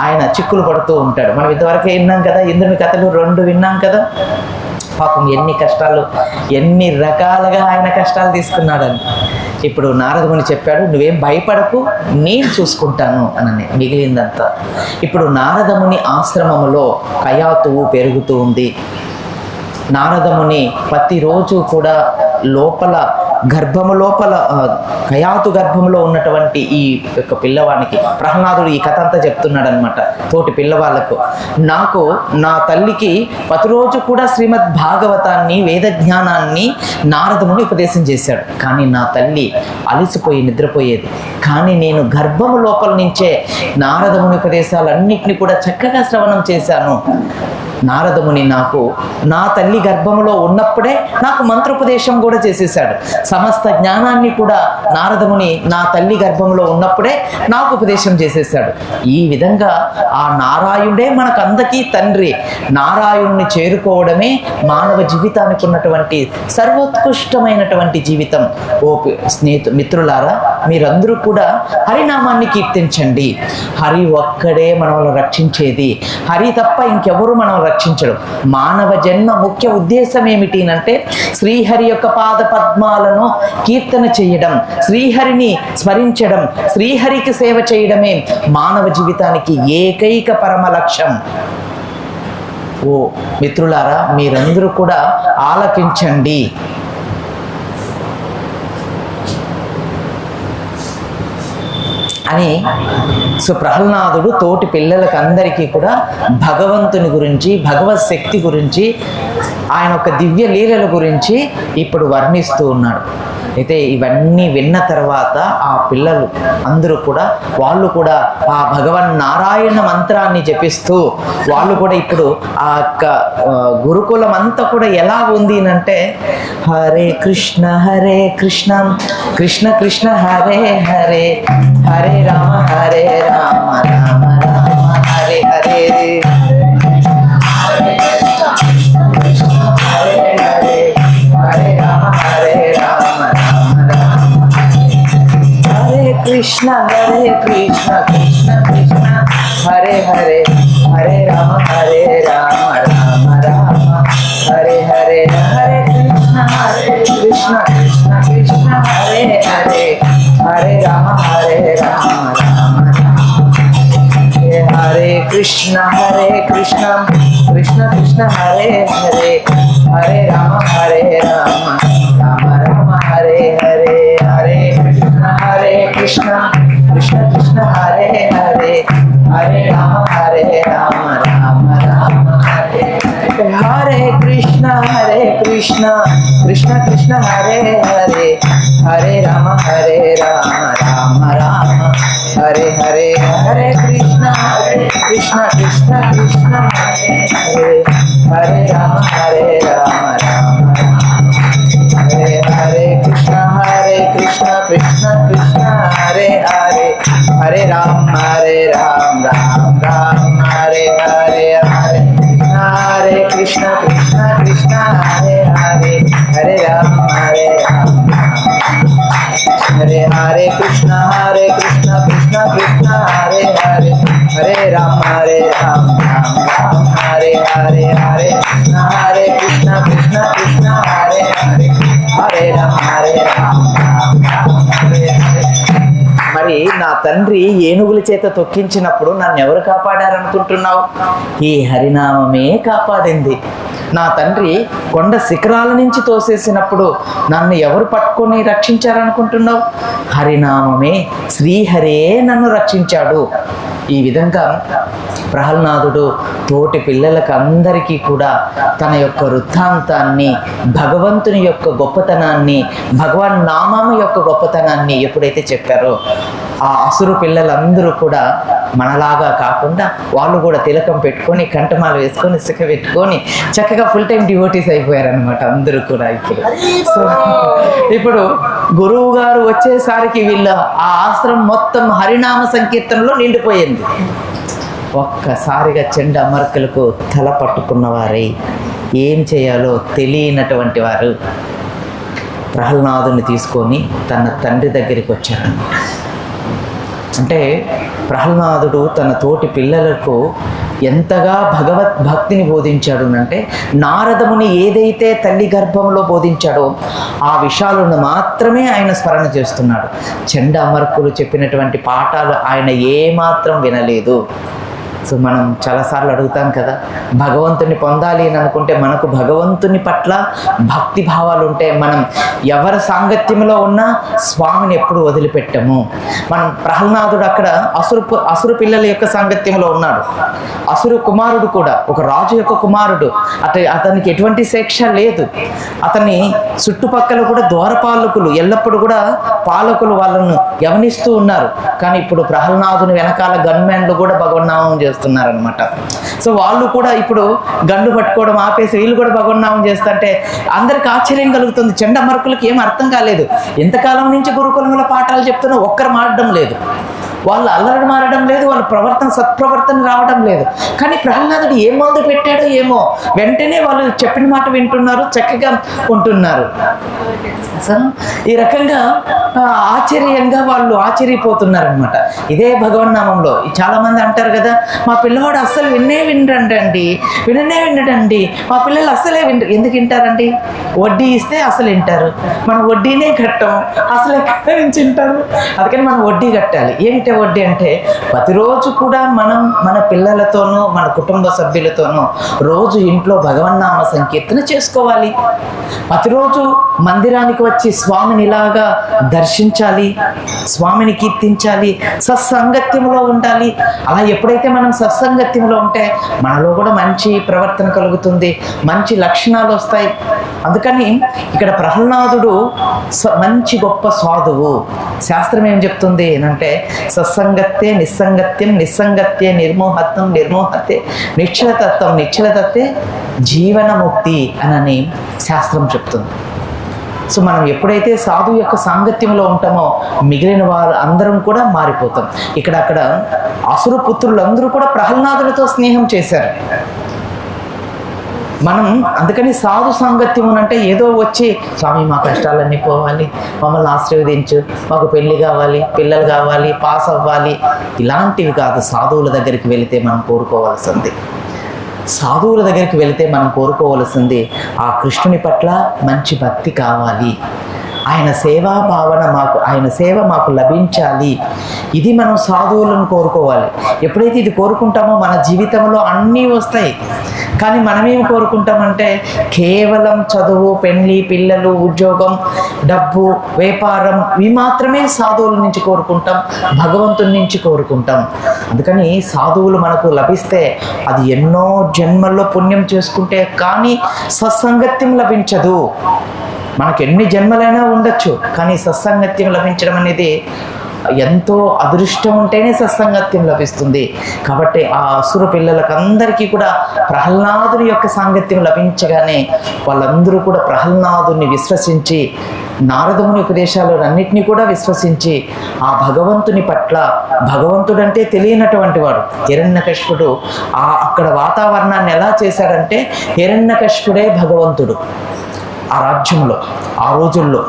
Speaker 1: ఆయన చిక్కులు పడుతూ ఉంటాడు. మనం ఇంతవరకు విన్నాం కదా, ఇంద్రుని కథలు 2 విన్నాం కదా. పాపం ఎన్ని కష్టాలు, ఎన్ని రకాలుగా ఆయన కష్టాలు తీసుకున్నాడని. ఇప్పుడు నారదముని చెప్పాడు, నువ్వేం భయపడకు, నేను చూసుకుంటాను అని. మిగిలిందంతా ఇప్పుడు నారదముని ఆశ్రమములో కయాతువు పెరుగుతూ ఉంది. నారదముని ప్రతిరోజు కూడా గర్భము లోపల కయాతు గర్భంలో ఉన్నటువంటి ఈ యొక్క పిల్లవానికి ప్రహ్లాదుడు ఈ కథ అంతా చెప్తున్నాడు అనమాట తోటి పిల్లవాళ్ళకు. నా తల్లికి ప్రతిరోజు కూడా శ్రీమద్ భాగవతాన్ని, వేద జ్ఞానాన్ని నారదముని ఉపదేశం చేశాడు. కానీ నా తల్లి అలిసిపోయి నిద్రపోయేది. కానీ నేను గర్భము లోపల నుంచే నారదముని ఉపదేశాలన్నింటినీ కూడా చక్కగా శ్రవణం చేశాను. నారదముని నా తల్లి గర్భంలో ఉన్నప్పుడే నాకు మంత్రోపదేశం కూడా చేసేసాడు. సమస్త జ్ఞానాన్ని కూడా నారదముని నా తల్లి గర్భంలో ఉన్నప్పుడే నాకు ఉపదేశం చేసేసాడు. ఈ విధంగా ఆ నారాయణుడే మనకందరికీ తండ్రి. నారాయణుని చేరుకోవడమే మానవ జీవితానికి ఉన్నటువంటి సర్వోత్కృష్టమైనటువంటి జీవితం. ఓ మిత్రులారా, మీరందరూ కూడా హరినామాన్ని కీర్తించండి. హరి ఒక్కడే మనల్ని రక్షించేది. హరి తప్ప ఇంకెవరు మనం రక్షించడం. మానవ జన్మ ముఖ్య ఉద్దేశం ఏమిటి అంటే శ్రీహరి యొక్క పాద పద్మాలను కీర్తన చేయడం, శ్రీహరిని స్మరించడం, శ్రీహరికి సేవ చేయడమే మానవ జీవితానికి ఏకైక పరమ లక్ష్యం. ఓ మిత్రులారా, మీరందరూ కూడా ఆలకించండి. అని ప్రహ్లాదుడు తోటి పిల్లలకు అందరికీ కూడా భగవంతుని గురించి, భగవత్ శక్తి గురించి, ఆయన యొక్క దివ్య లీలల గురించి ఇప్పుడు వర్ణిస్తూ ఉన్నాడు. అయితే ఇవన్నీ విన్న తర్వాత ఆ పిల్లలు అందరూ కూడా వాళ్ళు కూడా ఆ భగవన్ నారాయణ మంత్రాన్ని జపిస్తూ వాళ్ళు కూడా ఇప్పుడు ఆ యొక్క గురుకులం అంతా కూడా ఎలా ఉంది అంటే హరే కృష్ణ కృష్ణ కృష్ణ హరే హరే, హరే రామ రామ రామ హరే హరే. కృష్ణ హరే కృష్ణ కృష్ణ కృష్ణ హరే హరే హరే రామ రామ రామ హరే హరే హరే కృష్ణ కృష్ణ కృష్ణ హరే హరే హరే రామ రామ హరే కృష్ణ కృష్ణ కృష్ణ హరే హరే హరే రామ రామ రామ హరే హరే హరే కృష్ణ కృష్ణ కృష్ణ హరే హరే హరే రామ రామ రామ హరే హరే కృష్ణ కృష్ణ కృష్ణ హరే హరే హరే రామ రామ రామ హరే హరే హరే కృష్ణ కృష్ణ కృష్ణ హరే హరే హరే రామ రామ హరే హరే కృష్ణ కృష్ణ కృష్ణ హరే హరే హరే రామ రామ రామ హరే హరే హరే కృష్ణ కృష్ణ హరే హరే హరే రామ హరే హరే కృష్ణ కృష్ణ హరే హరే హరే రామ రామ హరే హరే హరే కృష్ణ కృష్ణ హరే హరే హరే రామ హరే హరే. మరి నా తండ్రి ఏనుగుల చేత తొక్కించినప్పుడు నన్ను ఎవరు కాపాడారనుకుంటున్నావు? ఈ హరినామమే కాపాడింది. నా తండ్రి కొండ శిఖరాల నుంచి తోసేసినప్పుడు నన్ను ఎవరు పట్టుకొని రక్షించారనుకుంటున్నావు? హరినామమే, శ్రీహరే నన్ను రక్షించాడు. ఈ విధంగా ప్రహ్లాదుడు తోటి పిల్లలకు అందరికీ కూడా తన యొక్క వృత్తాంతాన్ని, భగవంతుని యొక్క గొప్పతనాన్ని, భగవాన్ నామం యొక్క గొప్పతనాన్ని ఎప్పుడైతే చెప్పారో ఆ అసురు పిల్లలందరూ కూడా మనలాగా కాకుండా వాళ్ళు కూడా తిలకం పెట్టుకొని, కంఠమాల వేసుకొని, సిక్క పెట్టుకొని చక్కగా ఫుల్ టైం డివోటీస్ అయిపోయారనమాట అందరూ కూడా. ఇప్పుడు గురువు గారు వచ్చేసరికి వీళ్ళ ఆ ఆశ్రమం మొత్తం హరినామ సంకీర్తనలో నిండిపోయింది. ఒక్కసారిగా చెండ అమర్కలకు తల పట్టుకున్నవారై ఏం చేయాలో తెలియనటువంటి వారు ప్రహ్లాదుని తీసుకొని తన తండ్రి దగ్గరికి వచ్చారు. అంటే ప్రహ్లాదుడు తన తోటి పిల్లలకు ఎంతగా భగవద్భక్తిని బోధించాడు అంటే, నారదముని ఏదైతే తల్లి గర్భంలో బోధించాడో ఆ విషయాలను మాత్రమే ఆయన స్మరణ చేస్తున్నాడు. చెండ అమర్కులు చెప్పినటువంటి పాఠాలు ఆయన ఏమాత్రం వినలేదు. సో మనం చాలాసార్లు అడుగుతాం కదా, భగవంతుని పొందాలి అని అనుకుంటే మనకు భగవంతుని పట్ల భక్తి భావాలు ఉంటే మనం ఎవరి సాంగత్యంలో ఉన్నా స్వామిని ఎప్పుడు వదిలిపెట్టము. మనం ప్రహ్లాదుడు అక్కడ అసురు పిల్లల యొక్క సాంగత్యంలో ఉన్నాడు. అసురు కుమారుడు కూడా ఒక రాజు యొక్క కుమారుడు. అతనికి ఎటువంటి శిక్ష లేదు. అతని చుట్టుపక్కల కూడా ద్వారపాలకులు ఎల్లప్పుడూ కూడా పాలకులు వాళ్ళను గమనిస్తూ ఉన్నారు. కానీ ఇప్పుడు ప్రహ్లాదుని వెనకాల గన్మెన్లు కూడా భగవన్నామం చేస్తున్నారనమాట. సో వాళ్ళు కూడా ఇప్పుడు గండు పట్టుకోవడం ఆపేసి వీళ్ళు కూడా భగవన్నామం చేస్తుంటే అందరికి ఆశ్చర్యం కలుగుతుంది. చెండమరకులకి ఏం అర్థం కాలేదు. ఎంతకాలం నుంచి గురుకులంలో పాఠాలు చెప్తున్నా ఒక్కరు మారడం లేదు, వాళ్ళు అల్లరి మారడం లేదు, వాళ్ళ ప్రవర్తన సత్ప్రవర్తన రావడం లేదు. కానీ ప్రహ్లాదుడు ఏ మందు పెట్టాడో ఏమో, వెంటనే వాళ్ళు చెప్పిన మాట వింటున్నారు, చక్కగా ఉంటున్నారు. సో ఈ రకంగా ఆశ్చర్యంగా వాళ్ళు ఆశ్చర్యపోతున్నారనమాట. ఇదే భగవన్నామంలో చాలా మంది అంటారు కదా, మా పిల్లవాడు అస్సలు విననే వినడండి, మా పిల్లలు అస్సలే వింటారు. ఎందుకు వింటారండి? వడ్డీ ఇస్తే అసలు వింటారు. మనం వడ్డీనే కట్టం, అసలు ఎక్కడ నుంచి వింటారు? అందుకని మనం వడ్డీ కట్టాలి. ఏమిటి వడ్డీ అంటే, ప్రతిరోజు కూడా మనం మన పిల్లలతోనూ మన కుటుంబ సభ్యులతోనూ రోజు ఇంట్లో భగవన్నామ సంకీర్తన చేసుకోవాలి. ప్రతిరోజు మందిరానికి వచ్చి స్వామిని ఇలాగా దర్శించాలి, స్వామిని కీర్తించాలి, సత్సంగత్యంలో ఉండాలి. అలా ఎప్పుడైతే మనం సత్సంగత్యంలో ఉంటే మనలో కూడా మంచి ప్రవర్తన కలుగుతుంది, మంచి లక్షణాలు వస్తాయి. అందుకని ఇక్కడ ప్రహ్లాదుడు మంచి గొప్ప సాధువు. శాస్త్రం ఏం చెప్తుంది అంటే, సత్సంగత్తే నిస్సంగత్యం, నిస్సంగత్తే నిర్మోహత్వం, నిర్మోహత్తే నిశ్చలతత్వం, నిశ్చలతత్తే జీవనముక్తి అని శాస్త్రం చెప్తుంది. సో మనం ఎప్పుడైతే సాధువు యొక్క సాంగత్యంలో ఉంటామో మిగిలిన వారు అందరం కూడా మారిపోతాం. అక్కడ అసురు పుత్రులందరూ కూడా ప్రహ్లాదునితో స్నేహం చేశారు. మనం అందుకని సాధు సాంగత్యం అంటే ఏదో వచ్చి స్వామి మా కష్టాలన్నీ పోవాలి, మమ్మల్ని ఆశీర్వదించు, మాకు పెళ్ళి కావాలి, పిల్లలు కావాలి, పాస్ అవ్వాలి, ఇలాంటివి కాదు. సాధువుల దగ్గరికి వెళితే మనం కోరుకోవాల్సింది, సాధువుల దగ్గరికి వెళితే మనం కోరుకోవాల్సింది ఆ కృష్ణుని పట్ల మంచి భక్తి కావాలి, ఆయన సేవా భావన మాకు, ఆయన సేవ మాకు లభించాలి. ఇది మనం సాధువులను కోరుకోవాలి. ఎప్పుడైతే ఇది కోరుకుంటామో మన జీవితంలో అన్నీ వస్తాయి. కానీ మనమేం కోరుకుంటామంటే కేవలం చదువు, పెళ్ళి, పిల్లలు, ఉద్యోగం, డబ్బు, వ్యాపారం ఇవి మాత్రమే సాధువుల నుంచి కోరుకుంటాం, భగవంతుని నుంచి కోరుకుంటాం. అందుకని సాధువులు మనకు లభిస్తే అది ఎన్నో జన్మల్లో పుణ్యం చేసుకుంటే కానీ సత్సంగత్యం లభించదు. మనకు ఎన్ని జన్మలైనా ఉండొచ్చు, కానీ సత్సంగత్యం లభించడం అనేది ఎంతో అదృష్టం ఉంటేనే సత్సంగత్యం లభిస్తుంది. కాబట్టి ఆ అసుర పిల్లలకు అందరికీ కూడా ప్రహ్లాదుని యొక్క సాంగత్యం లభించగానే వాళ్ళందరూ కూడా ప్రహ్లాదుని విశ్వసించి, నారదముని ఉపదేశాలు అన్నిటినీ కూడా విశ్వసించి ఆ భగవంతుని పట్ల, భగవంతుడంటే తెలియనటువంటి వాడు హిరణ్యకశిపుడు అక్కడ వాతావరణాన్ని ఎలా చేశాడంటే హిరణ్యకశిపుడే భగవంతుడు. ఆ రాజ్యంలో ఆ రోజుల్లో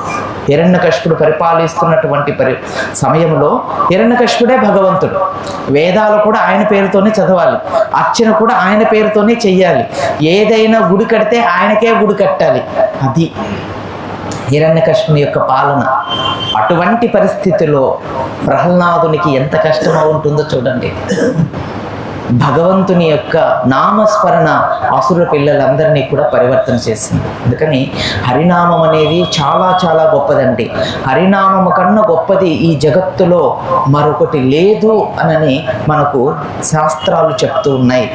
Speaker 1: హిరణ్యకశిపుడు పరిపాలిస్తున్నటువంటి సమయంలో హిరణ్యకశిపుడే భగవంతుడు. వేదాలు కూడా ఆయన పేరుతోనే చదవాలి, అర్చన కూడా ఆయన పేరుతోనే చెయ్యాలి, ఏదైనా గుడి కడితే ఆయనకే గుడి కట్టాలి. అది హిరణ్యకశిపుని యొక్క పాలన. అటువంటి పరిస్థితిలో ప్రహ్లాదునికి ఎంత కష్టమో ఉంటుందో చూడండి. భగవంతుని యొక్క నామస్మరణ అసుర పిల్లలందరినీ కూడా పరివర్తన చేసింది. అందుకని హరినామం అనేది చాలా చాలా గొప్పదండి. హరినామము కన్నా గొప్పది ఈ జగత్తులో మరొకటి లేదు అని మనకు శాస్త్రాలు చెప్తూ ఉన్నాయి.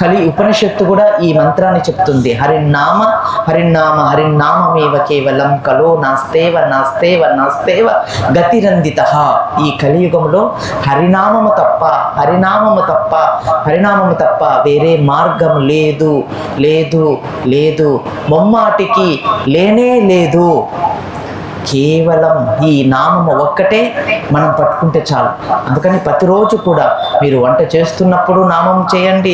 Speaker 1: కలి ఉపనిషత్తు కూడా ఈ మంత్రాన్ని చెప్తుంది. హరినామ హరినామ హరినామమేవ కేవలం కలో నాస్తేవ నాస్తేవ నాస్తేవ గతిరందిత. ఈ కలియుగంలో హరినామము తప్ప, హరినామము తప్ప, హరినామము తప్ప వేరే మార్గం లేదు, లేదు, లేదు, ముమ్మాటికి లేనే లేదు. కేవలం ఈ నామము ఒక్కటే మనం పట్టుకుంటే చాలు. అందుకని ప్రతిరోజు కూడా మీరు వంట చేస్తున్నప్పుడు నామం చేయండి,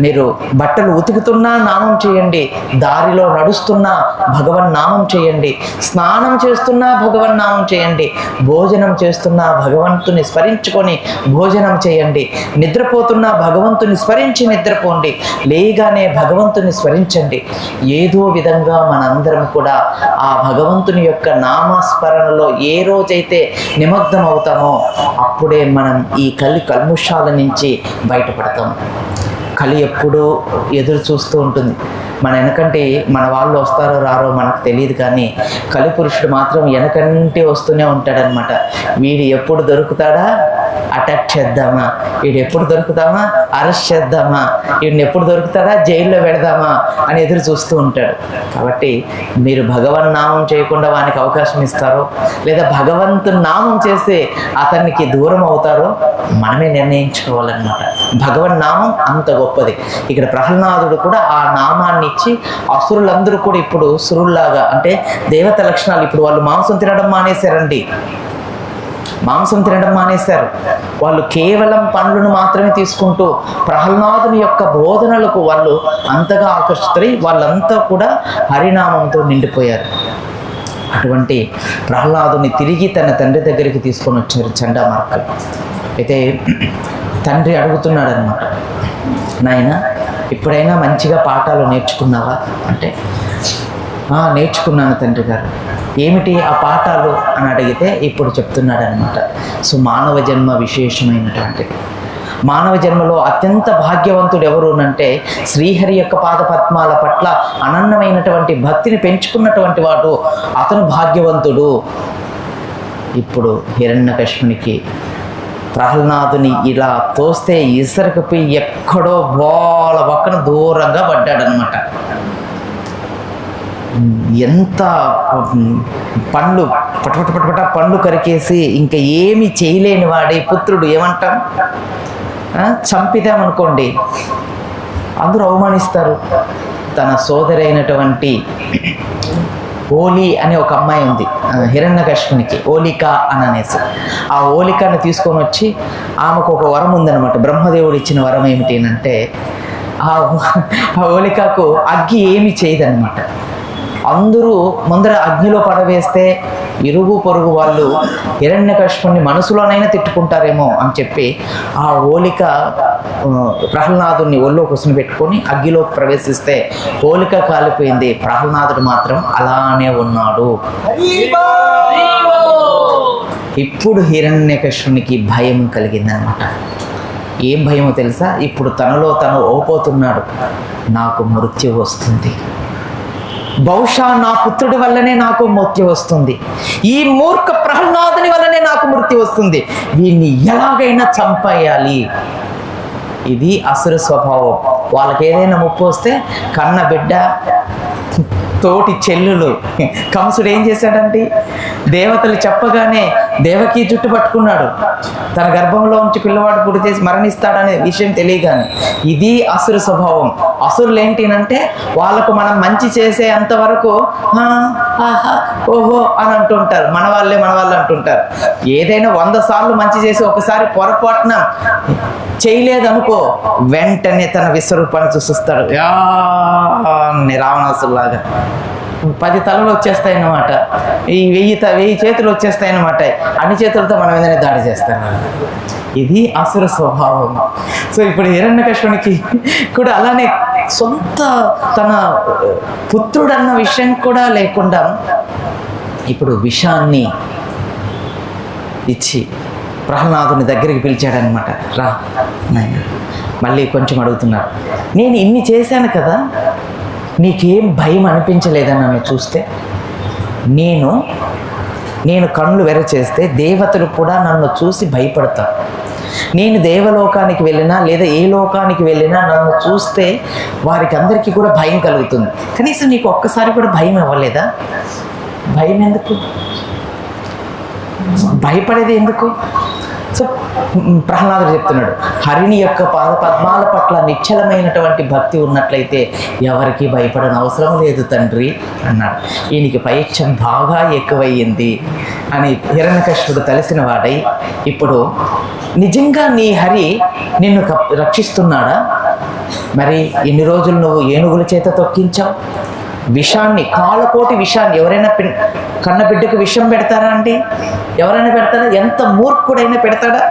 Speaker 1: మీరు బట్టలు ఉతుకుతున్నా నామం చేయండి, దారిలో నడుస్తున్నా భగవన్ నామం చేయండి, స్నానం చేస్తున్నా భగవన్ నామం చేయండి, భోజనం చేస్తున్నా భగవంతుని స్మరించుకొని భోజనం చేయండి, నిద్రపోతున్నా భగవంతుని స్మరించి నిద్రపోండి, లేగానే భగవంతుని స్మరించండి. ఏదో విధంగా మనందరం కూడా ఆ భగవంతుని యొక్క నామస్మరణలో ఏ రోజైతే నిమగ్నం అవుతామో అప్పుడే మనం ఈ కల్ముషాల నుంచి బయటపడతాం. కలి ఎప్పుడూ ఎదురు చూస్తూ ఉంటుంది. మన వెనకంటే మన వాళ్ళు వస్తారో రారో మనకు తెలియదు, కానీ కలిపురుషుడు మాత్రం వెనకంటే వస్తూనే ఉంటాడనమాట. వీడు ఎప్పుడు దొరుకుతాడా అటాక్ చేద్దామా, వీడు ఎప్పుడు దొరుకుతామా అరెస్ట్ చేద్దామా, వీడిని ఎప్పుడు దొరుకుతాడా జైల్లో పెడదామా అని ఎదురు చూస్తూ ఉంటాడు. కాబట్టి మీరు భగవన్ నామం చేయకుండా వానికి అవకాశం ఇస్తారో, లేదా భగవంతుని నామం చేసి అతనికి దూరం అవుతారో మనమే నిర్ణయించుకోవాలన్నమాట. భగవన్ నామం అంత గొప్పది. ఇక్కడ ప్రహ్లాదుడు కూడా ఆ నామాన్ని ఇచ్చి అసురులందరూ కూడా ఇప్పుడు సురుల్లాగా, అంటే దేవత లక్షణాలు, ఇప్పుడు వాళ్ళు మాంసం తినడం మానేశారండి, మాంసం తినడం మానేశారు. వాళ్ళు కేవలం పండ్లను మాత్రమే తీసుకుంటూ ప్రహ్లాదుని యొక్క బోధనలకు వాళ్ళు అంతగా ఆకర్షితులై వాళ్ళంతా కూడా హరినామంతో నిండిపోయారు. అటువంటి ప్రహ్లాదుని తిరిగి తన తండ్రి దగ్గరికి తీసుకొని వచ్చారు చండామార్కలు. అయితే తండ్రి అడుగుతున్నాడు అనమాట, నాయన ఇప్పుడైనా మంచిగా పాఠాలు నేర్చుకున్నావా అంటే, నేర్చుకున్నాను తండ్రి గారు. ఏమిటి ఆ పాఠాలు అని అడిగితే ఇప్పుడు చెప్తున్నాడు అనమాట. సో మానవ జన్మ విశేషమైనటువంటిది. మానవ జన్మలో అత్యంత భాగ్యవంతుడు ఎవరు అంటే శ్రీహరి యొక్క పాదపద్మాల పట్ల అనన్యమైనటువంటి భక్తిని పెంచుకున్నటువంటి వాడు, అతను భాగ్యవంతుడు. ఇప్పుడు హిరణ్యకశిపునికి ప్రహ్లాదుని ఇలా తోస్తే ఇసరకపోయి ఎక్కడో బోల పక్కన దూరంగా పడ్డాడనమాట. ఎంత పండ్లు పటపట పండ్లు కరికేసి ఇంకా ఏమి చేయలేని వాడి పుత్రుడు ఏమంటాం, చంపిదామనుకోండి అందరూ అవమానిస్తారు. తన సోదరైనటువంటి ఓలి అనే ఒక అమ్మాయి ఉంది హిరణ్యకశిపునికి, ఓలిక అని అనేసి. ఆ ఓలికను తీసుకొని వచ్చి ఆమెకు ఒక వరం ఉందన్నమాట. బ్రహ్మదేవుడు ఇచ్చిన వరం ఏమిటి అంటే ఆ హోలికకు అగ్గి ఏమి చేయదన్నమాట. అందరూ ముందర అగ్నిలో పడవేస్తే ఇరుగు పొరుగు వాళ్ళు హిరణ్యకశిపుని మనసులోనైనా తిట్టుకుంటారేమో అని చెప్పి ఆ హోలిక ప్రహ్లాదుని ఒళ్ళో కూర్చుని పెట్టుకొని అగ్గిలో ప్రవేశిస్తే హోలిక కాలిపోయింది. ప్రహ్లాదుడు మాత్రం అలానే ఉన్నాడు. ఇప్పుడు హిరణ్యకశిపునికి భయం కలిగిందనమాట. ఏం భయమో తెలుసా? ఇప్పుడు తనలో తను ఓపోతున్నాడు, నాకు మృత్యు వస్తుంది, బహుశా నా పుత్రుడి వల్లనే నాకు మృత్యు వస్తుంది, ఈ మూర్ఖ ప్రహ్లాదుని వల్లనే నాకు మృత్యు వస్తుంది, వీన్ని ఎలాగైనా చంపేయాలి. ఇది అసుర స్వభావం. వాళ్ళకి ఏదైనా ముప్పు వస్తే కన్న బిడ్డ, తోటి చెల్లులు, కంసుడు ఏం చేశాడంటే దేవతలు చెప్పగానే దేవకి జుట్టు పట్టుకున్నాడు. తన గర్భంలో ఉంచి పిల్లవాడు పుట్టి చేసి మరణిస్తాడనే విషయం తెలియగానే. ఇది అసుర స్వభావం. అసురులు ఏంటినంటే వాళ్ళకు మనం మంచి చేసే అంతవరకు ఓహో అని అంటుంటారు. మన వాళ్ళే అంటుంటారు. ఏదైనా 100 సార్లు మంచి చేసి ఒకసారి పొరపాటున చేయలేదనుకో వెంటనే తన విశ్వరూపాన్ని చూసిస్తాడు. రావణాసులాగా 10 తలలు వచ్చేస్తాయన్నమాట. ఈ 1000 చేతులు వచ్చేస్తాయన్నమాట. అన్ని చేతులతో మన మీదనే దాడి చేస్తారు. ఇది అసుర స్వభావం. సో ఇప్పుడు హిరణ్యకశిపునికి కూడా అలానే సొంత తన పుత్రుడన్న విషయం కూడా లేకుండా ఇప్పుడు విషాన్ని ఇచ్చి ప్రహ్లాదుని దగ్గరికి పిలిచాడనమాట. రా నాయన, మళ్ళీ కొంచెం అడుగుతున్నాడు, నేను ఇన్ని చేశాను కదా, నీకేం భయం అనిపించలేదా నన్ను చూస్తే? నేను కళ్ళు వెర చేస్తే దేవతలు కూడా నన్ను చూసి భయపడతారు. నేను దేవలోకానికి వెళ్ళినా లేదా ఏ లోకానికి వెళ్ళినా నన్ను చూస్తే వారికి అందరికీ కూడా భయం కలుగుతుంది. కనీసం నీకు ఒక్కసారి కూడా భయం అవ్వలేదా? భయం ఎందుకు? భయపడేది ఎందుకు? సో ప్రహ్లాదుడు చెప్తున్నాడు, హరిని యొక్క పాదపద్మాల పట్ల నిశ్చలమైనటువంటి భక్తి ఉన్నట్లయితే ఎవరికి భయపడని అవసరం లేదు తండ్రి అన్నాడు. ఈయనకి పైత్యం బాగా ఎక్కువయ్యింది అని హిరణ్యకశిపుడు తెలిసిన వాడై, ఇప్పుడు నిజంగా నీ హరి నిన్ను రక్షిస్తున్నాడా? మరి ఇన్ని రోజులు నువ్వు ఏనుగుల చేత తొక్కించావు, విషాన్ని, కాలకోటి విషాన్ని ఎవరైనా కన్న బిడ్డకు విషం పెడతారా అండి? ఎవరైనా పెడతారా? ఎంత మూర్ఖుడైనా పెడతాడా?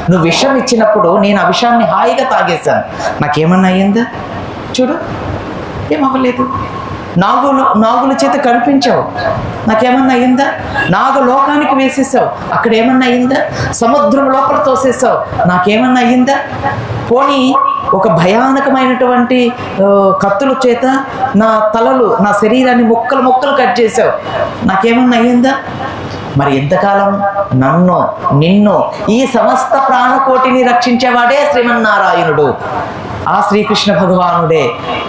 Speaker 1: నువ్వు విషం ఇచ్చినప్పుడు నేను ఆ విషాన్ని హాయిగా తాగేశాను, నాకేమన్నా అయ్యిందా? చూడు, ఏమవ్వలేదు. నాగుల చేత కనిపించావు, నాకేమన్నా అయ్యిందా? నాగలోకానికి వేసేసావు, అక్కడ ఏమన్నా అయ్యిందా? సముద్రం లోపల తోసేసావు, నాకేమన్నా అయ్యిందా? పోనీ ఒక భయానకమైనటువంటి కత్తుల చేత నా తలలు, నా శరీరాన్ని ముక్కలు కట్ చేసావు, నాకేమన్నా అయ్యిందా? మరి ఎంతకాలం నన్ను, నిన్ను, ఈ సమస్త ప్రాణకోటిని రక్షించేవాడే శ్రీమన్నారాయణుడు, ఆ శ్రీకృష్ణ భగవానుడే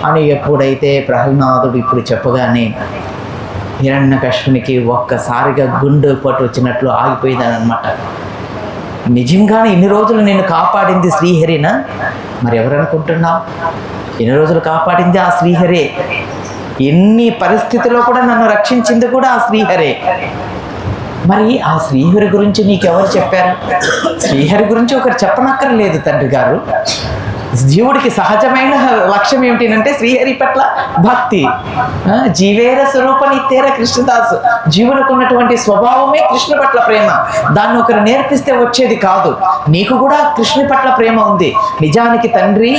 Speaker 1: అని ఎప్పుడైతే ప్రహ్లాదుడు ఇప్పుడు చెప్పగానే హిరణ్యకశిపునికి ఒక్కసారిగా గుండె పట్టు వచ్చినట్లు ఆగిపోయిందనమాట. నిజంగానే ఇన్ని రోజులు నేను కాపాడింది శ్రీహరినా? మరి ఎవరనుకుంటున్నావు? ఇన్ని రోజులు కాపాడింది ఆ శ్రీహరే. ఎన్ని పరిస్థితుల్లో కూడా నన్ను రక్షించింది కూడా ఆ శ్రీహరే. మరి ఆ శ్రీహరి గురించి నీకెవరు చెప్పారు? శ్రీహరి గురించి ఒకరు చెప్పనక్కర్లేదు తండ్రి గారు. జీవుడికి సహజమైన లక్ష్యం ఏమిటంటే శ్రీహరి పట్ల భక్తి. జీవేర స్వరూప నిత్యేర కృష్ణదాసు, జీవులకు ఉన్నటువంటి స్వభావమే కృష్ణ పట్ల ప్రేమ. దాన్ని ఒకరు నేర్పిస్తే వచ్చేది కాదు. నీకు కూడా కృష్ణుని పట్ల ప్రేమ ఉంది. నిజానికి తండ్రి,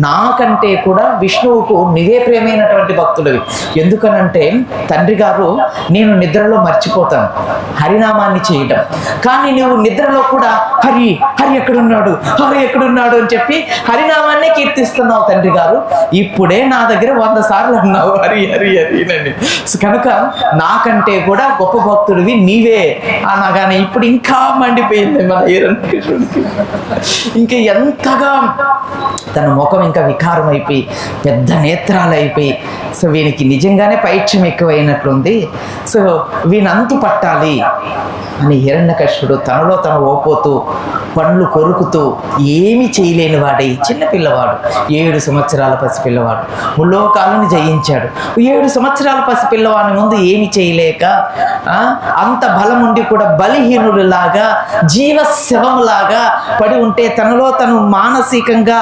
Speaker 1: నాకంటే కూడా విష్ణువుకు నీవే ప్రేమైనటువంటి భక్తుడివి. ఎందుకనంటే తండ్రి గారు, నేను నిద్రలో మర్చిపోతాను హరినామాన్ని చేయటం, కానీ నువ్వు నిద్రలో కూడా హరి ఎక్కడున్నాడు అని చెప్పి హరినామాన్నే కీర్తిస్తున్నావు తండ్రి గారు. ఇప్పుడే నా దగ్గర 100 సార్లు అన్నావు హరి నండి. కనుక నాకంటే కూడా గొప్ప భక్తుడివి నీవే అనగానే ఇప్పుడు ఇంకా మండిపోయింది మన హిరణ్యకశిపుడికి. ఇంకా ఎంతగా తన ముఖం ఇంకా వికారం అయిపోయి పెద్ద నేత్రాలు అయిపోయి, సో వీనికి నిజంగానే పైత్యం ఎక్కువైనట్లుంది. సో వీనంతు పట్టాలి అని హిరణ్యకశిపుడు తనలో తను ఓపోతూ, పండ్లు కొరుకుతూ, ఏమీ చేయలేని వాడై చిన్న పిల్లవాడు, 7 సంవత్సరాల పసిపిల్లవాడు ముల్లోకాలను జయించాడు. 7 సంవత్సరాల పసిపిల్లవాడి ముందు ఏమి చేయలేక అంత బలం ఉండి కూడా బలహీనుడిలాగా జీవశవంలాగా పడి ఉంటే తనలో తను మానసికంగా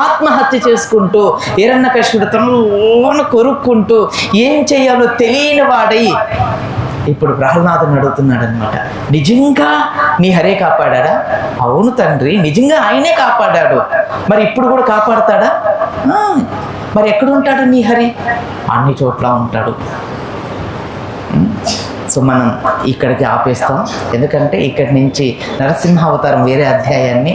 Speaker 1: ఆత్మహత్య చేసుకుంటూ హిరణ్యకశిపుడు తనలో కొరుక్కుంటూ ఏం చేయాలో తెలియని వాడై ఇప్పుడు ప్రహ్లాదుని అడుగుతున్నాడు అనమాట. నిజంగా నీ హరే కాపాడా? అవును తండ్రి, నిజంగా ఆయనే కాపాడాడు. మరి ఇప్పుడు కూడా కాపాడతాడా? మరి ఎక్కడ ఉంటాడు నీ హరి? అన్ని చోట్ల ఉంటాడు. సో మనం ఇక్కడికి ఆపేస్తాం, ఎందుకంటే ఇక్కడి నుంచి నరసింహ అవతారం వేరే అధ్యాయాన్ని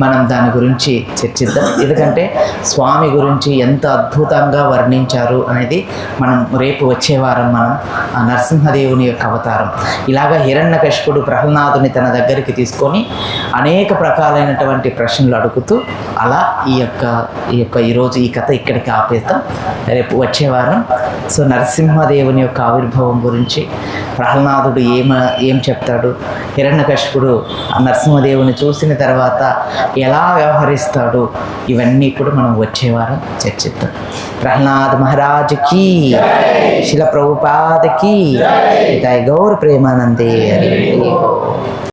Speaker 1: మనం దాని గురించి చర్చిద్దాం. ఎందుకంటే స్వామి గురించి ఎంత అద్భుతంగా వర్ణించారు అనేది మనం రేపు వచ్చే వారం మనం ఆ నరసింహదేవుని యొక్క అవతారం. ఇలాగా హిరణ్యకశిపుడు ప్రహ్లాదుని తన దగ్గరికి తీసుకొని అనేక రకాలైనటువంటి ప్రశ్నలు అడుగుతూ అలా ఈరోజు ఈ కథ ఇక్కడికి ఆపేస్తాం. రేపు వచ్చే వారం సో నరసింహదేవుని యొక్క ఆవిర్భావం గురించి, ప్రహ్లాదుడు ఏం చెప్తాడు, హిరణ్యకశిపుడు నరసింహదేవుని చూసిన తర్వాత ఎలా వ్యవహరిస్తాడు, ఇవన్నీ కూడా మనం వచ్చే వారం చర్చిద్దాం. ప్రహ్లాద్ మహారాజ్కి, శిల ప్రభుపాదకి, గౌర ప్రేమానందే.